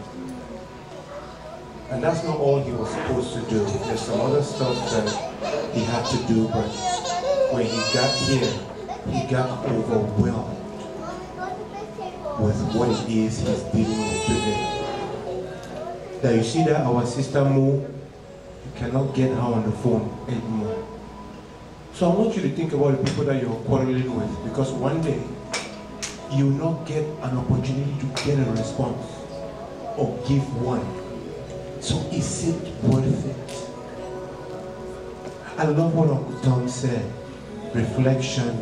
And that's not all he was supposed to do. There's some other stuff that he had to do, but when he got here, he got overwhelmed with what it is he's dealing with today. That you see that our sister Mo, you cannot get her on the phone anymore. So I want you to think about the people that you're quarreling with, because one day you will not get an opportunity to get a response or give one. So is it worth it? I love what Uncle Tom said. Reflection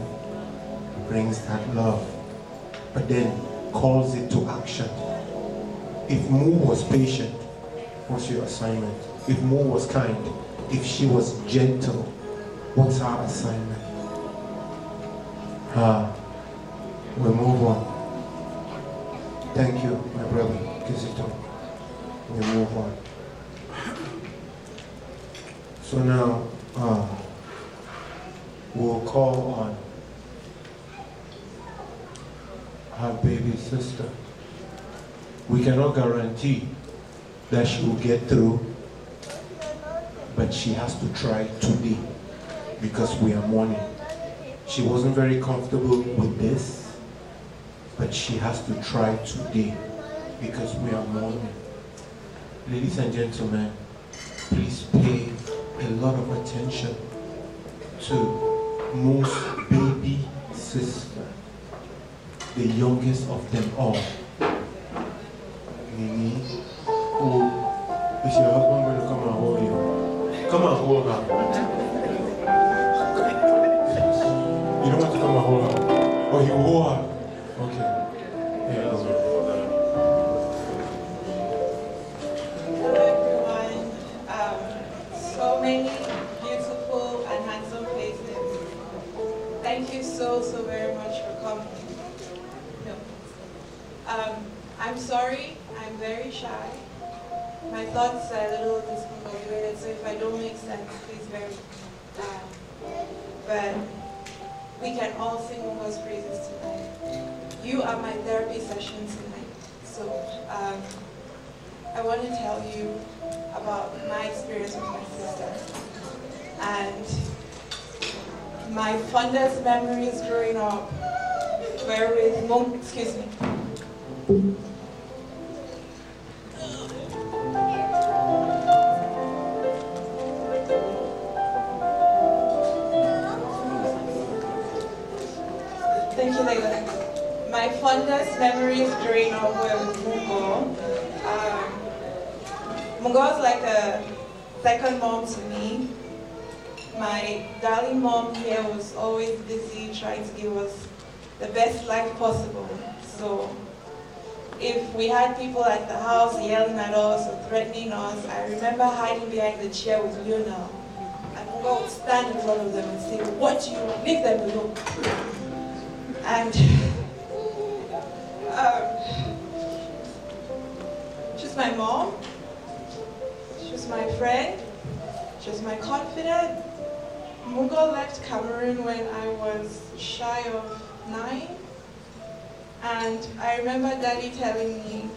brings that love, but then calls it to action. If Mo was patient, what's your assignment? If Mo was kind, if she was gentle, what's our assignment? We'll move on. Thank you, my brother Kizito. We'll move on. So now, we'll call on her baby sister, We cannot guarantee that she will get through, but she has to try today because we are mourning. She wasn't very comfortable with this, but she has to try today because we are mourning. Ladies and gentlemen, please pay a lot of attention to Mo's baby sister, the youngest of them all. Nini, oh, is your husband going to come and hold you? Come and hold her. You don't want to come and hold her? Or you hold her? Okay. Here you go. Hello everyone. So many beautiful and handsome faces. Thank you so very much for coming. No. I'm sorry, I'm very shy. My thoughts are a little discombobulated, so if I don't make sense, please bear with me. But we can all sing Mungo's praises tonight. You are my therapy session tonight. So I want to tell you about my experience with my sister. And my fondest memories growing up were with Mungo, excuse me. Thank you, Leila. My fondest memories growing up were with Mungo. Mungo was like a second mom to me. My darling mom here was always busy trying to give us the best life possible. So if we had people at the house yelling at us or threatening us, I remember hiding behind the chair with Lionel. And Mungo would stand in front of them and say, "What do you want? Leave them alone." And she's my mom, she's my friend, she's my confidant. Mungo left Cameroon when I was shy of 9. And I remember Daddy telling me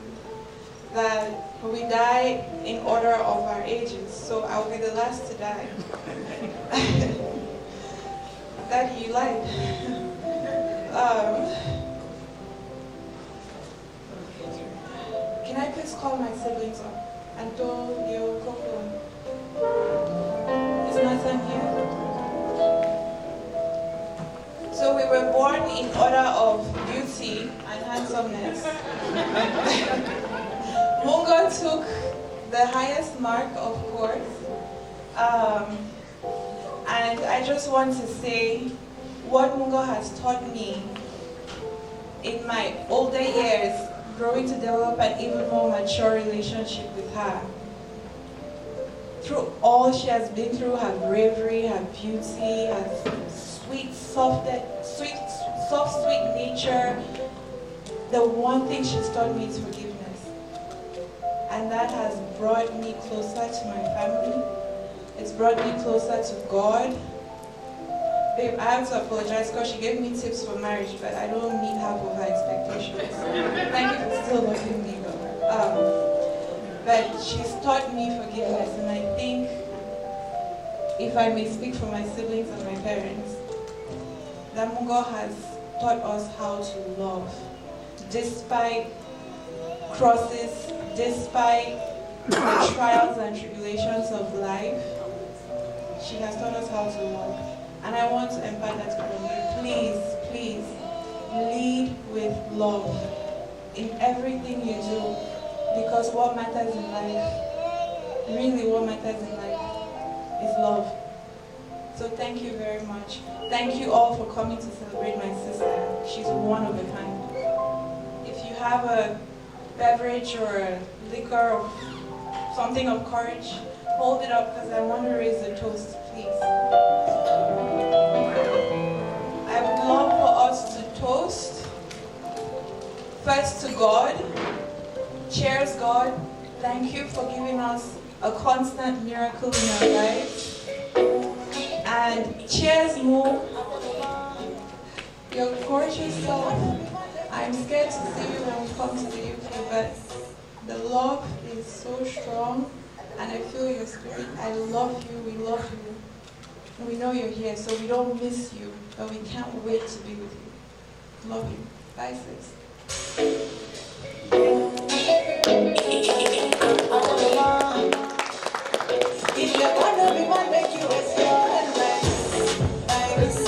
that we die in order of our ages, so I'll be the last to die. Daddy, you lied. Can I please call my siblings up? Anto, Leo, Coco. Is Nathan here? So we were born in order of beauty and handsomeness. Mungo took the highest mark, of course. And I just want to say what Mungo has taught me in my older years, growing to develop an even more mature relationship with her. Through all she has been through, her bravery, her beauty, her soft, sweet nature, the one thing she's taught me is forgiveness. And that has brought me closer to my family. It's brought me closer to God. Babe, I have to apologize because she gave me tips for marriage, but I don't meet half of her expectations. Thank you for still loving me, though. But she's taught me forgiveness, and I think, if I may speak for my siblings and my parents, that Mungo has taught us how to love. Despite crosses, despite the trials and tribulations of life, she has taught us how to love. And I want to impart that from you. Please, please, lead with love in everything you do. Because what matters in life, really what matters in life, is love. So thank you very much. Thank you all for coming to celebrate my sister. She's one of a kind. If you have a beverage or a liquor or something of courage, hold it up because I want to raise the toast, please. I would love for us to toast first to God. Cheers, God. Thank you for giving us a constant miracle in our lives. And cheers, Mo. Your gorgeous self. I'm scared to see you when we come to the UK, but The love is so strong, and I feel your spirit. I love you, we love you. And we know you're here, so we don't miss you, but we can't wait to be with you. Love you. Bye, sis. If you're gonna be one, make you rest your hand like this.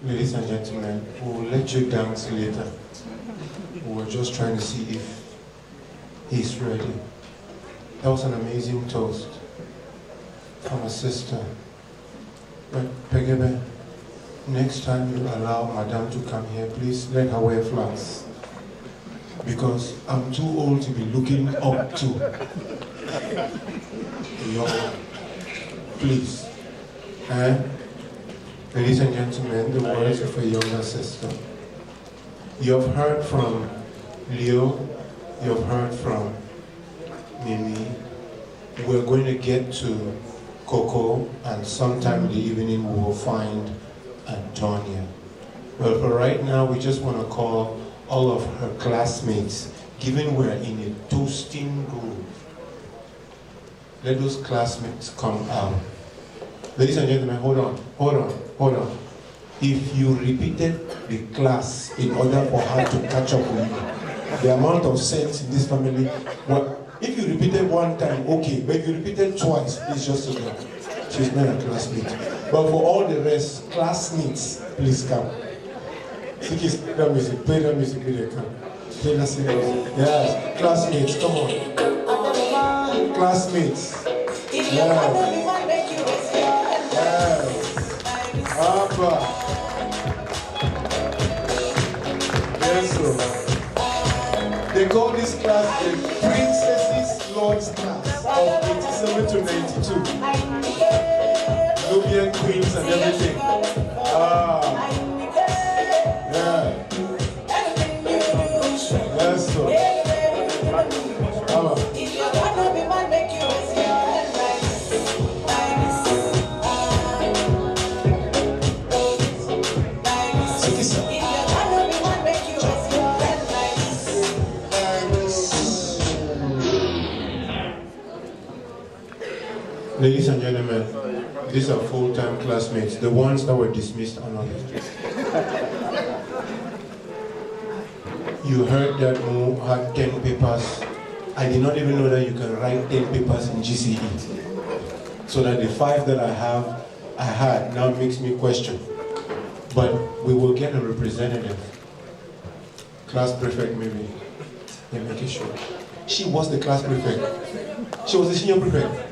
Ladies and gentlemen, we'll let you dance later. We're just trying to see if he's ready. That was an amazing toast from a sister. But Pegebe, next time you allow Madame to come here, please let her wear flats. Because I'm too old to be looking up to a young one. Please. Ladies and gentlemen, the words of a younger sister. You have heard from Leo, you have heard from Mimi. We're going to get to Coco, and sometime in the evening we will find Antonia. Well, for right now, we just want to call all of her classmates, given we're in a toasting groove. Let those classmates come out. Ladies and gentlemen, hold on. If you repeated the class in order for her to catch up with you, the amount of sense in this family, well, if you repeated one time, okay, but if you repeated twice, it's just a girl. She's not a classmate. But for all the rest, classmates, please come. Play that music, play they come. Play that music. Yes, classmates, come on. Classmates. Yes. Abba. Yes, sir. They call this class the Princesses Lord's class of 87 to 92. Nubian queens and everything. Yeah. Yes, sir. Abba. Ladies and gentlemen, these are full-time classmates. The ones that were dismissed are not here. You heard that Mo had 10 papers. I did not even know that you can write 10 papers in GCE. So that the 5 that I had now makes me question. But we will get a representative. Class prefect maybe. Yeah, make it sure. She was the class prefect. She was the senior prefect.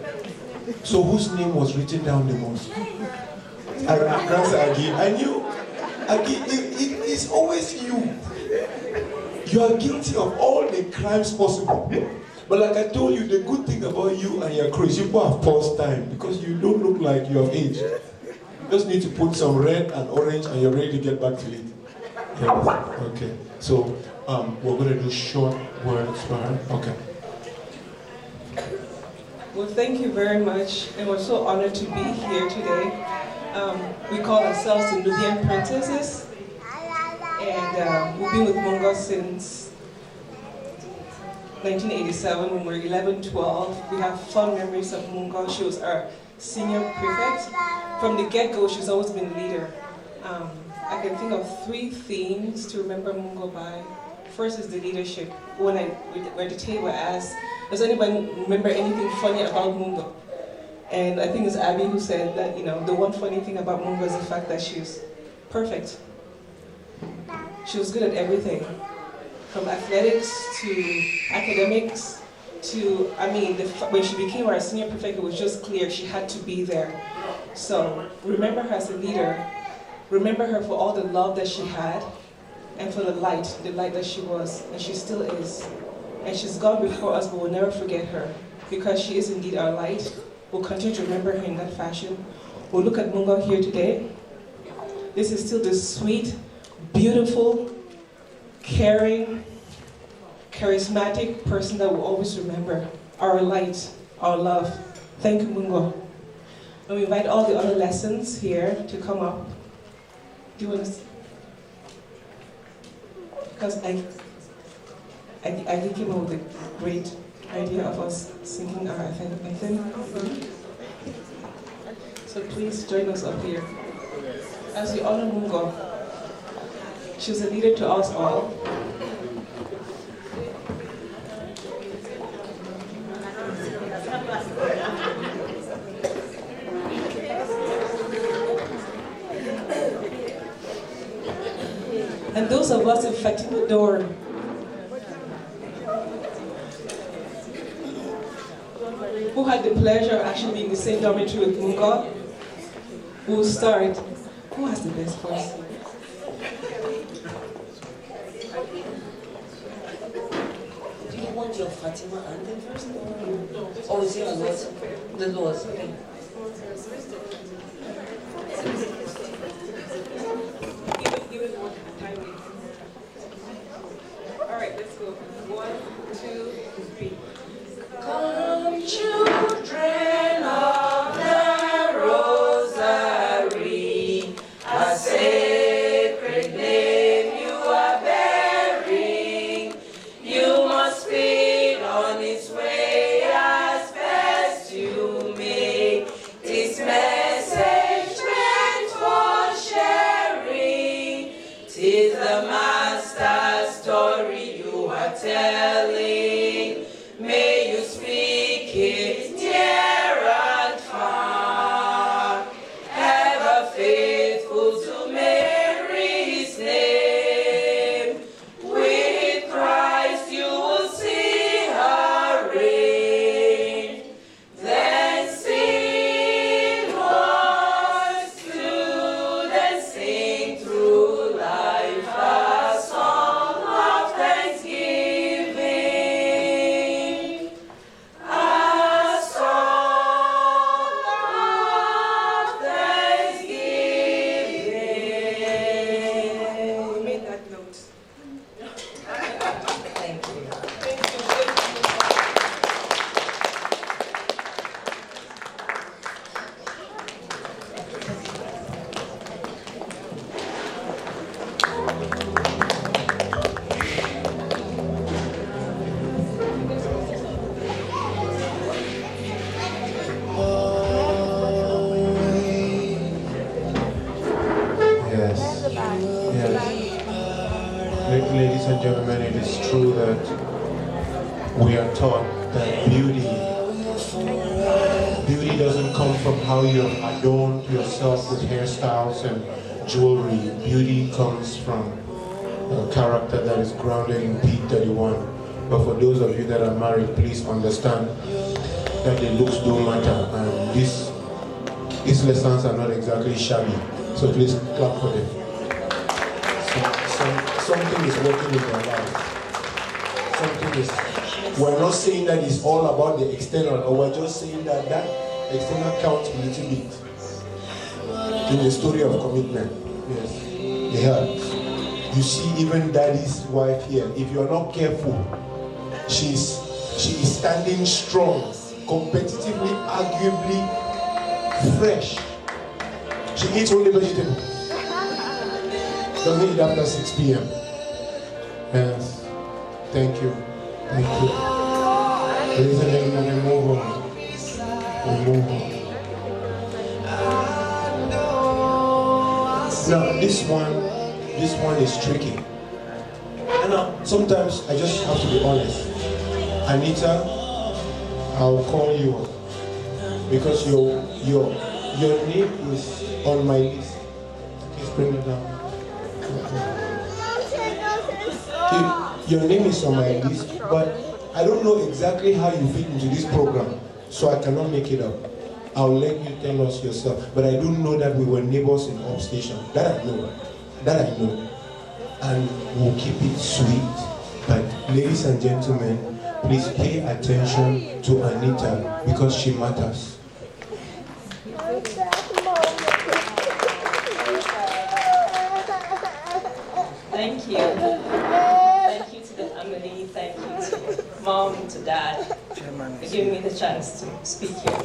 So whose name was written down the most? I knew. It's always you. You are guilty of all the crimes possible. But like I told you, the good thing about you and your crew is you have paused time because you don't look like you have aged. You just need to put some red and orange and you're ready to get back to it. Yeah. Okay. So we're going to do short words for her. Okay. Well, thank you very much, and we're so honored to be here today. We call ourselves the Nubian Princesses, and we've been with Mungo since 1987 when we were 11, 12. We have fond memories of Mungo. She was our senior prefect. From the get-go, she's always been leader. I can think of 3 themes to remember Mungo by. First is the leadership. When we're at the table, I asked, does anyone remember anything funny about Mungo? And I think it's Abby who said that, the one funny thing about Mungo is the fact that she was perfect. She was good at everything, from athletics to academics to, when she became our senior prefect, it was just clear she had to be there. So remember her as a leader. Remember her for all the love that she had and for the light that she was, and she still is. And she's gone before us, but we'll never forget her because she is indeed our light. We'll continue to remember her in that fashion. We'll look at Mungo here today. This is still the sweet, beautiful, caring, charismatic person that will always remember our light, our love. Thank you, Mungo. And we invite all the other lessons here to come up. Do you want to? Because I came up with a great idea of us singing our anthem. So please join us up here. As we honor Mungo, she's a leader to us all. And those of us in Fatima Door, who had the pleasure of actually being in the same dormitory with Mungo, will start. Who has the best voice? Do you want your Fatima anthem first? Or is it the Lord's? The Lord's. Okay. All right, let's go. 1, 2, 3. Come, children of the Rosary, a sacred name you are bearing. You must feed on its way as best you may. This message meant for sharing. 'Tis the Master's story you are telling. May you speak it near and far, ever faithful to Mary's name. With Christ you will see her reign. Then sing voice to, then sing through life a song of thanksgiving. A song of thanksgiving. We made that note. Thank you. Yes. Ladies and gentlemen, it is true that we are taught that beauty doesn't come from how you have adorned yourself with hairstyles and jewelry. Beauty comes from a character that is grounded in P31. But for those of you that are married, please understand that the looks don't matter. And these lessons are not exactly shabby. So please clap for them. Something is working in their life. We're not saying that it's all about the external, or we're just saying that external counts a little bit in the story of commitment. Yes, yeah. You see, even daddy's wife here, if you're not careful, she is standing strong, competitively, arguably fresh. She eats only vegetable. Doesn't eat after 6 p.m. Yes. Thank you. Thank you. Ladies and gentlemen, we move on. Now, this one is tricky. And now, sometimes I just have to be honest. Anita, I'll call you up because your name is on my list. Please bring it down. Your name is on my list, but I don't know exactly how you fit into this program, so I cannot make it up. I'll let you tell us yourself, but I do know that we were neighbors in upstation. That I know. And we'll keep it sweet. But ladies and gentlemen, please pay attention to Anita because she matters. Thank you. Mom, to Dad, for giving me the chance to speak here.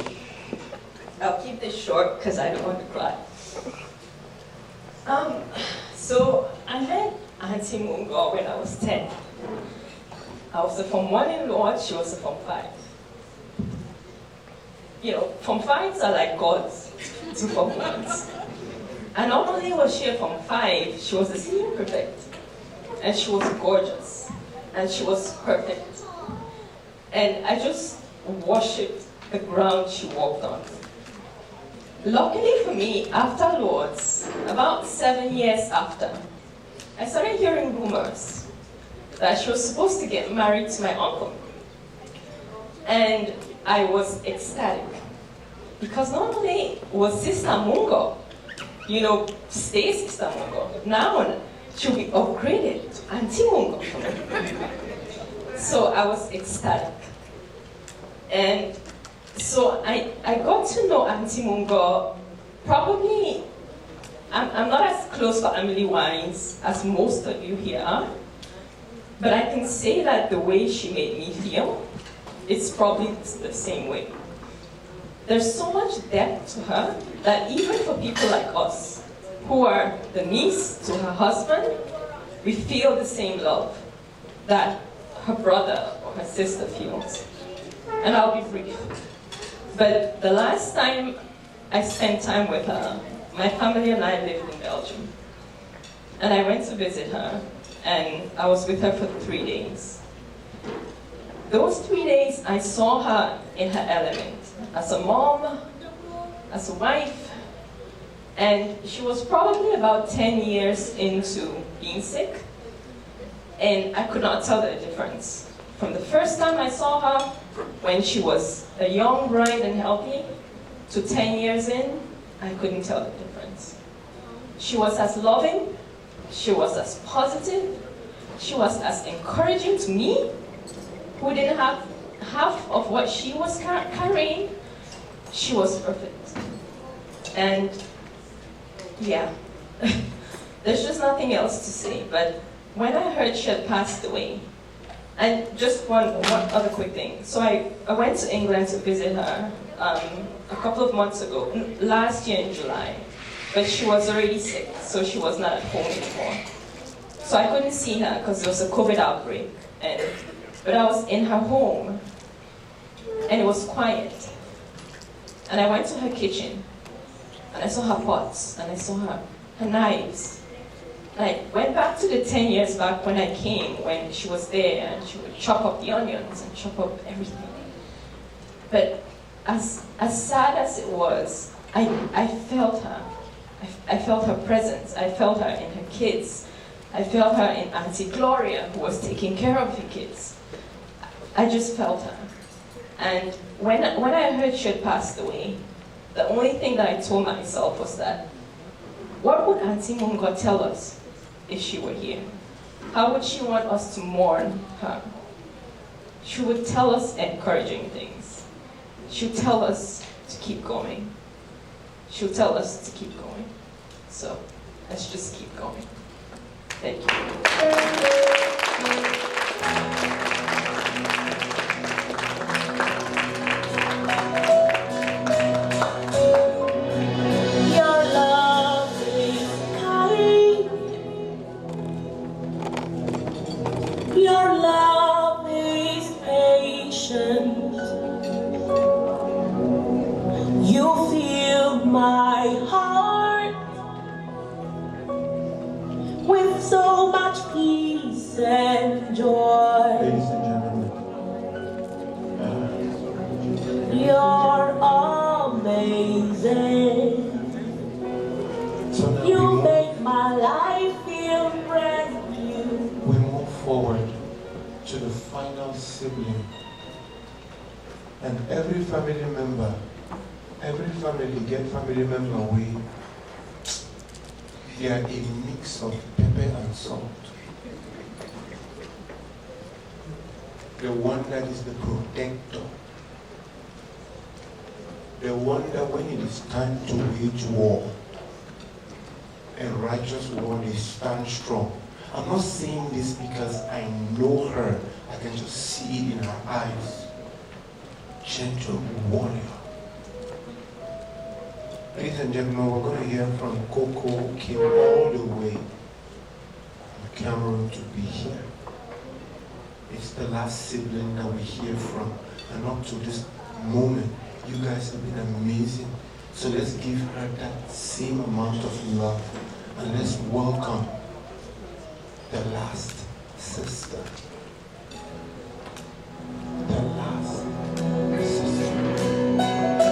I'll keep this short because I don't want to cry. So I met Auntie Mungo when I was 10. I was a Form 1 in Lord, she was a Form 5. You know, Form 5s are like gods to Form 1s. And not only was she a Form 5, she was a senior prefect. And she was gorgeous. And she was perfect. And I just worshipped the ground she walked on. Luckily for me, after Lord's, about 7 years after, I started hearing rumors that she was supposed to get married to my uncle. And I was ecstatic. Because not only was Sister Mungo, you know, stay Sister Mungo, now she'll be upgraded to Auntie Mungo. So I was ecstatic. And so I got to know Auntie Mungo probably, I'm not as close family-wise as most of you here are, but I can say that the way she made me feel, it's probably the same way. There's so much depth to her that even for people like us, who are the niece to her husband, we feel the same love that her brother or her sister feels. And I'll be brief. But the last time I spent time with her, my family and I lived in Belgium. And I went to visit her, and I was with her for 3 days. Those 3 days, I saw her in her element, as a mom, as a wife, and she was probably about 10 years into being sick, and I could not tell the difference. From the first time I saw her, when she was a young bride and healthy, to 10 years in, I couldn't tell the difference. She was as loving, she was as positive, she was as encouraging to me, who didn't have half of what she was carrying. She was perfect. And yeah, there's just nothing else to say. But when I heard she had passed away, and just one other quick thing. So I went to England to visit her a couple of months ago, last year in July. But she was already sick, so she was not at home anymore. So I couldn't see her because there was a COVID outbreak. But I was in her home, and it was quiet. And I went to her kitchen, and I saw her pots, and I saw her knives. And I went back to the 10 years back when I came, when she was there, and she would chop up the onions and chop up everything. But as sad as it was, I felt her. I felt her presence. I felt her in her kids. I felt her in Auntie Gloria, who was taking care of her kids. I just felt her. And when I heard she had passed away, the only thing that I told myself was that, what would Auntie Mungo tell us if she were here? How would she want us to mourn her? She would tell us encouraging things. She would tell us to keep going. She would tell us to keep going. So let's just keep going. Thank you. So much peace and joy. Ladies and gentlemen, you're amazing. So now You make my life feel brand new. we move forward to the final sibling. And every family member get family member with. They are a mix of pepper and salt. The one that is the protector. The one that when it is time to wage war, a righteous war, they stand strong. I'm not saying this because I know her I can just see it in her eyes. Gentle warrior. Ladies and gentlemen, we're going to hear from Coco, who came all the way from Cameroon to be here. It's the last sibling that we hear from. And up to this moment, you guys have been amazing. So let's give her that same amount of love. And let's welcome the last sister. The last sister.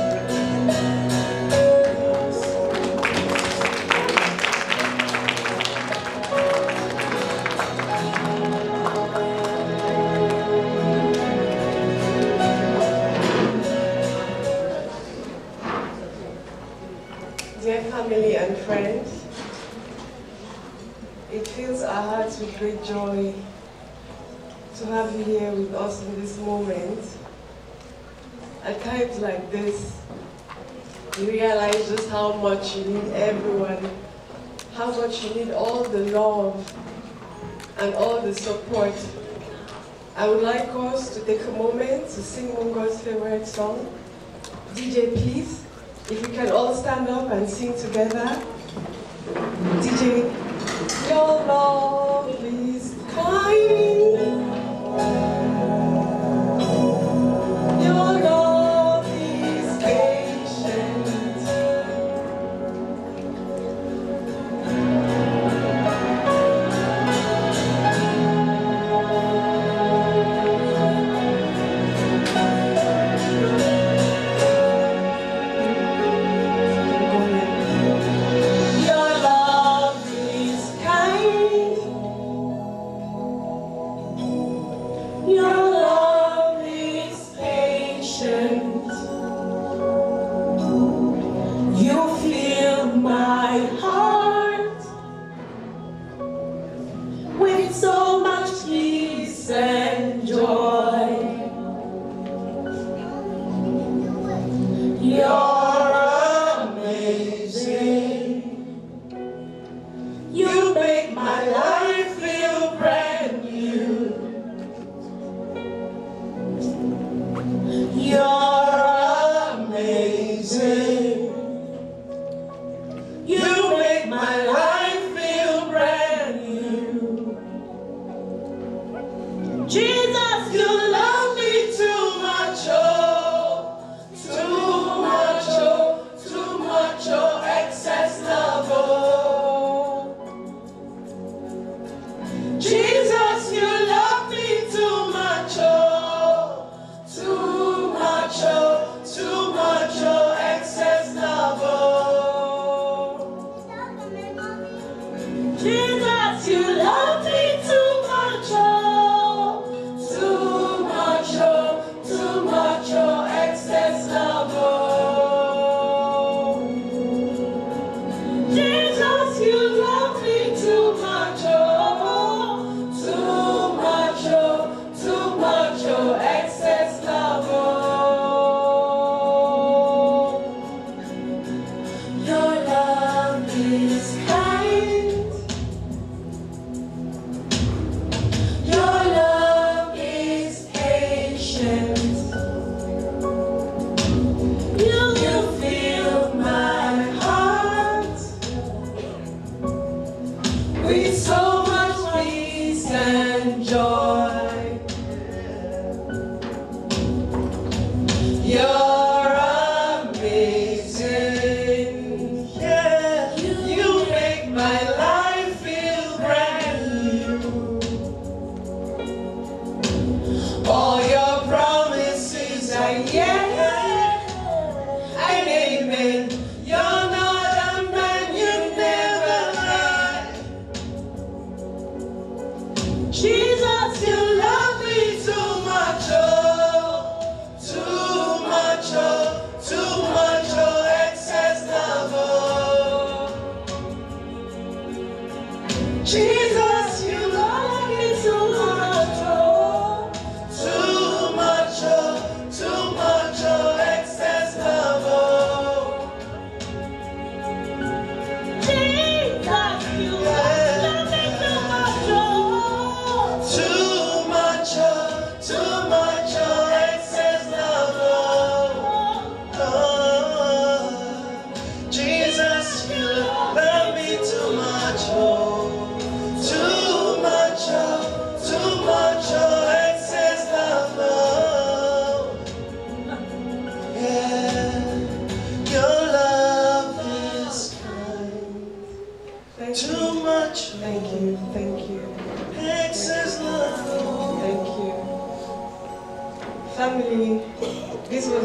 Dear family and friends, it fills our hearts with great joy to have you here with us in this moment. At times like this, you realize just how much you need everyone, how much you need all the love and all the support. I would like us to take a moment to sing Mungo's favorite song. DJ, please, if you can all stand up and sing together. DJ, your love is kind. Your love is patient. Your love is kind. Your love is patient. You fill my heart with so much peace and joy. You're amazing. You make my life feel brand new. You're amazing. You make my life feel brand new. Jesus, you love me too much, oh, too much,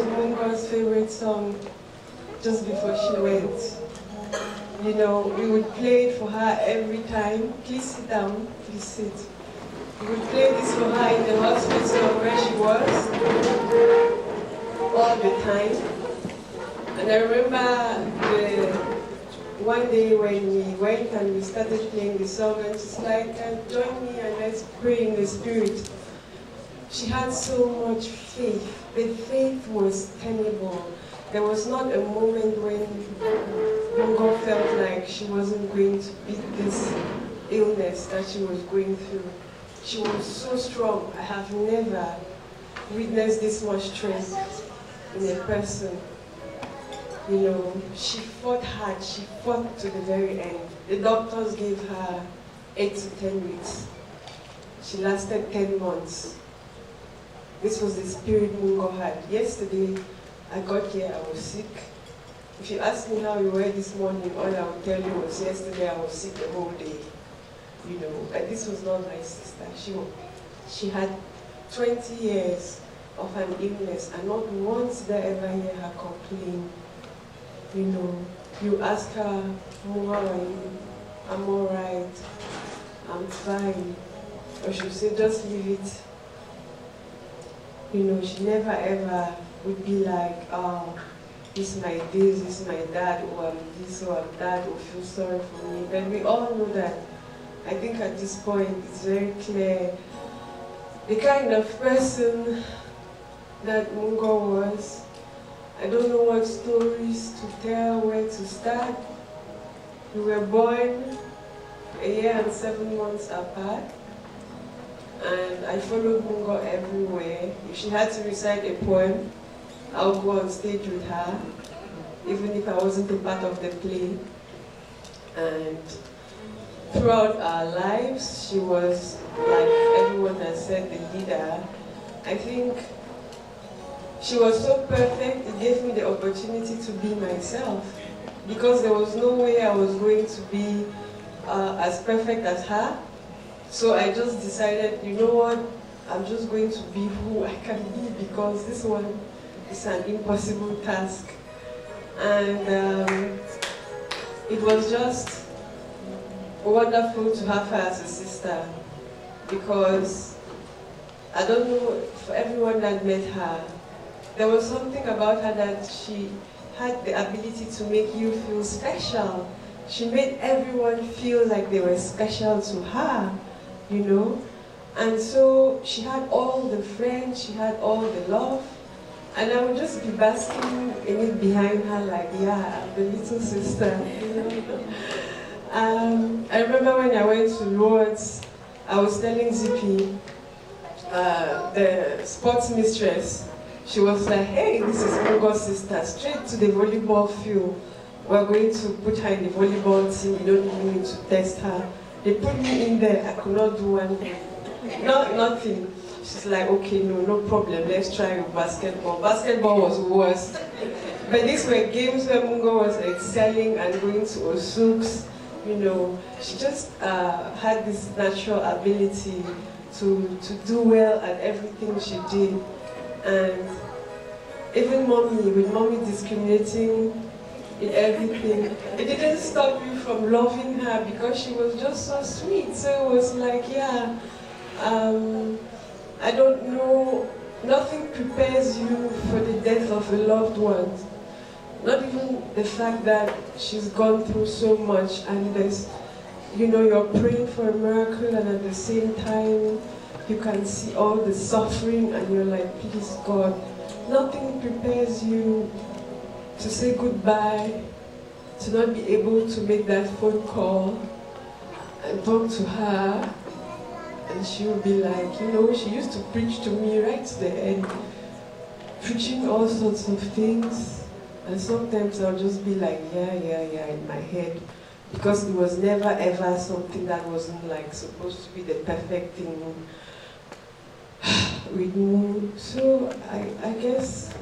of Mungo's favorite song just before she went. You know, we would play it for her every time. Please sit down, please sit. We would play this for her in the hospital where she was, all the time. And I remember one day when we went and we started playing the song, and she's like, join me and let's pray in the Spirit. She had so much faith. The faith was tenable. There was not a moment when Mungo felt like she wasn't going to beat this illness that she was going through. She was so strong. I have never witnessed this much strength in a person. You know, she fought hard. She fought to the very end. The doctors gave her 8 to 10 weeks. She lasted 10 months. This was the spirit Mungo had. Yesterday, I got here, I was sick. If you ask me how you were this morning, all I will tell you was yesterday I was sick the whole day. You know, and this was not my sister. She had 20 years of an illness, and not once did I ever hear her complain. You know, you ask her, how are you? I'm all right. I'm fine. Or she'll say, just leave it. You know, she never ever would be like, oh, this is my this is my dad, or I'm this, or I'm that, or feel sorry for me. But we all know that. I think at this point it's very clear the kind of person that Mungo was. I don't know what stories to tell, where to start. We were born a year and 7 months apart, and I followed Mungo everywhere. If she had to recite a poem, I would go on stage with her, even if I wasn't a part of the play. And throughout our lives, she was, like everyone has said, the leader. I think she was so perfect, it gave me the opportunity to be myself, because there was no way I was going to be as perfect as her. So I just decided, you know what, I'm just going to be who I can be, because this one is an impossible task. And it was just wonderful to have her as a sister, because I don't know, for everyone that met her, there was something about her that she had the ability to make you feel special. She made everyone feel like they were special to her, you know? And so she had all the friends, she had all the love, and I would just be basking in it behind her like, yeah, I'm the little sister, you know? I remember when I went to Lord's, I was telling Zippy, the sports mistress, she was like, hey, this is Mungo's sister, straight to the volleyball field. We're going to put her in the volleyball team, you don't even need to test her. They put me in there, I could not do one thing. Nothing. She's like, okay, no problem, let's try basketball. Basketball was worse. But these were games where Mungo was excelling and going to Osuks. You know, she just had this natural ability to do well at everything she did. And even mommy, with mommy discriminating in everything, it didn't stop you from loving her, because she was just so sweet. So it was like, yeah, I don't know, nothing prepares you for the death of a loved one. Not even the fact that she's gone through so much, and there's, you know, you're praying for a miracle, and at the same time, you can see all the suffering, and you're like, please God, nothing prepares you to say goodbye, to not be able to make that phone call and talk to her. And she would be like, you know, she used to preach to me right to the end, preaching all sorts of things. And sometimes I'll just be like, yeah, in my head. Because it was never ever something that wasn't like supposed to be the perfect thing with me. So I guess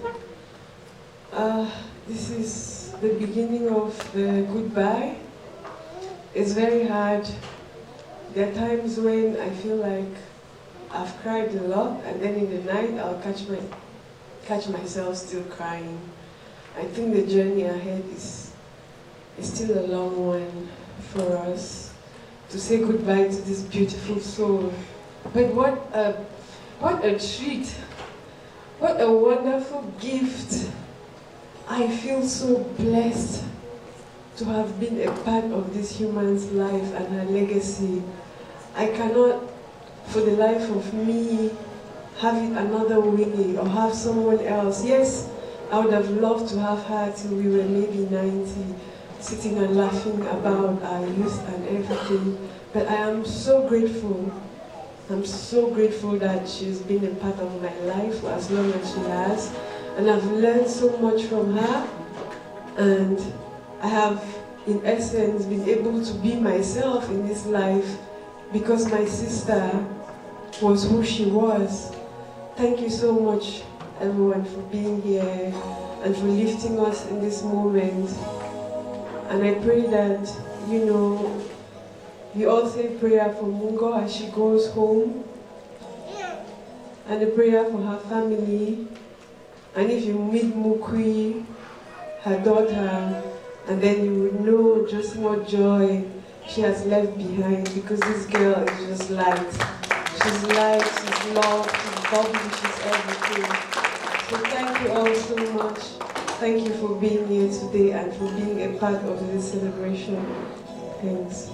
this is the beginning of the goodbye. It's very hard. There are times when I feel like I've cried a lot, and then in the night I'll catch catch myself still crying. I think the journey ahead is still a long one for us to say goodbye to this beautiful soul. But what a treat, what a wonderful gift. I feel so blessed to have been a part of this human's life and her legacy. I cannot, for the life of me, have it another way or have someone else. Yes, I would have loved to have her till we were maybe 90, sitting and laughing about our youth and everything. But I am so grateful. I'm so grateful that she's been a part of my life for as long as she has. And I've learned so much from her. And I have, in essence, been able to be myself in this life because my sister was who she was. Thank you so much, everyone, for being here and for lifting us in this moment. And I pray that, you know, we all say prayer for Mungo as she goes home, and a prayer for her family. And if you meet Mukwi, her daughter, and then you would know just what joy she has left behind, because this girl is just light. She's light, she's love, she's bubbly, she's everything. So thank you all so much. Thank you for being here today and for being a part of this celebration. Thanks.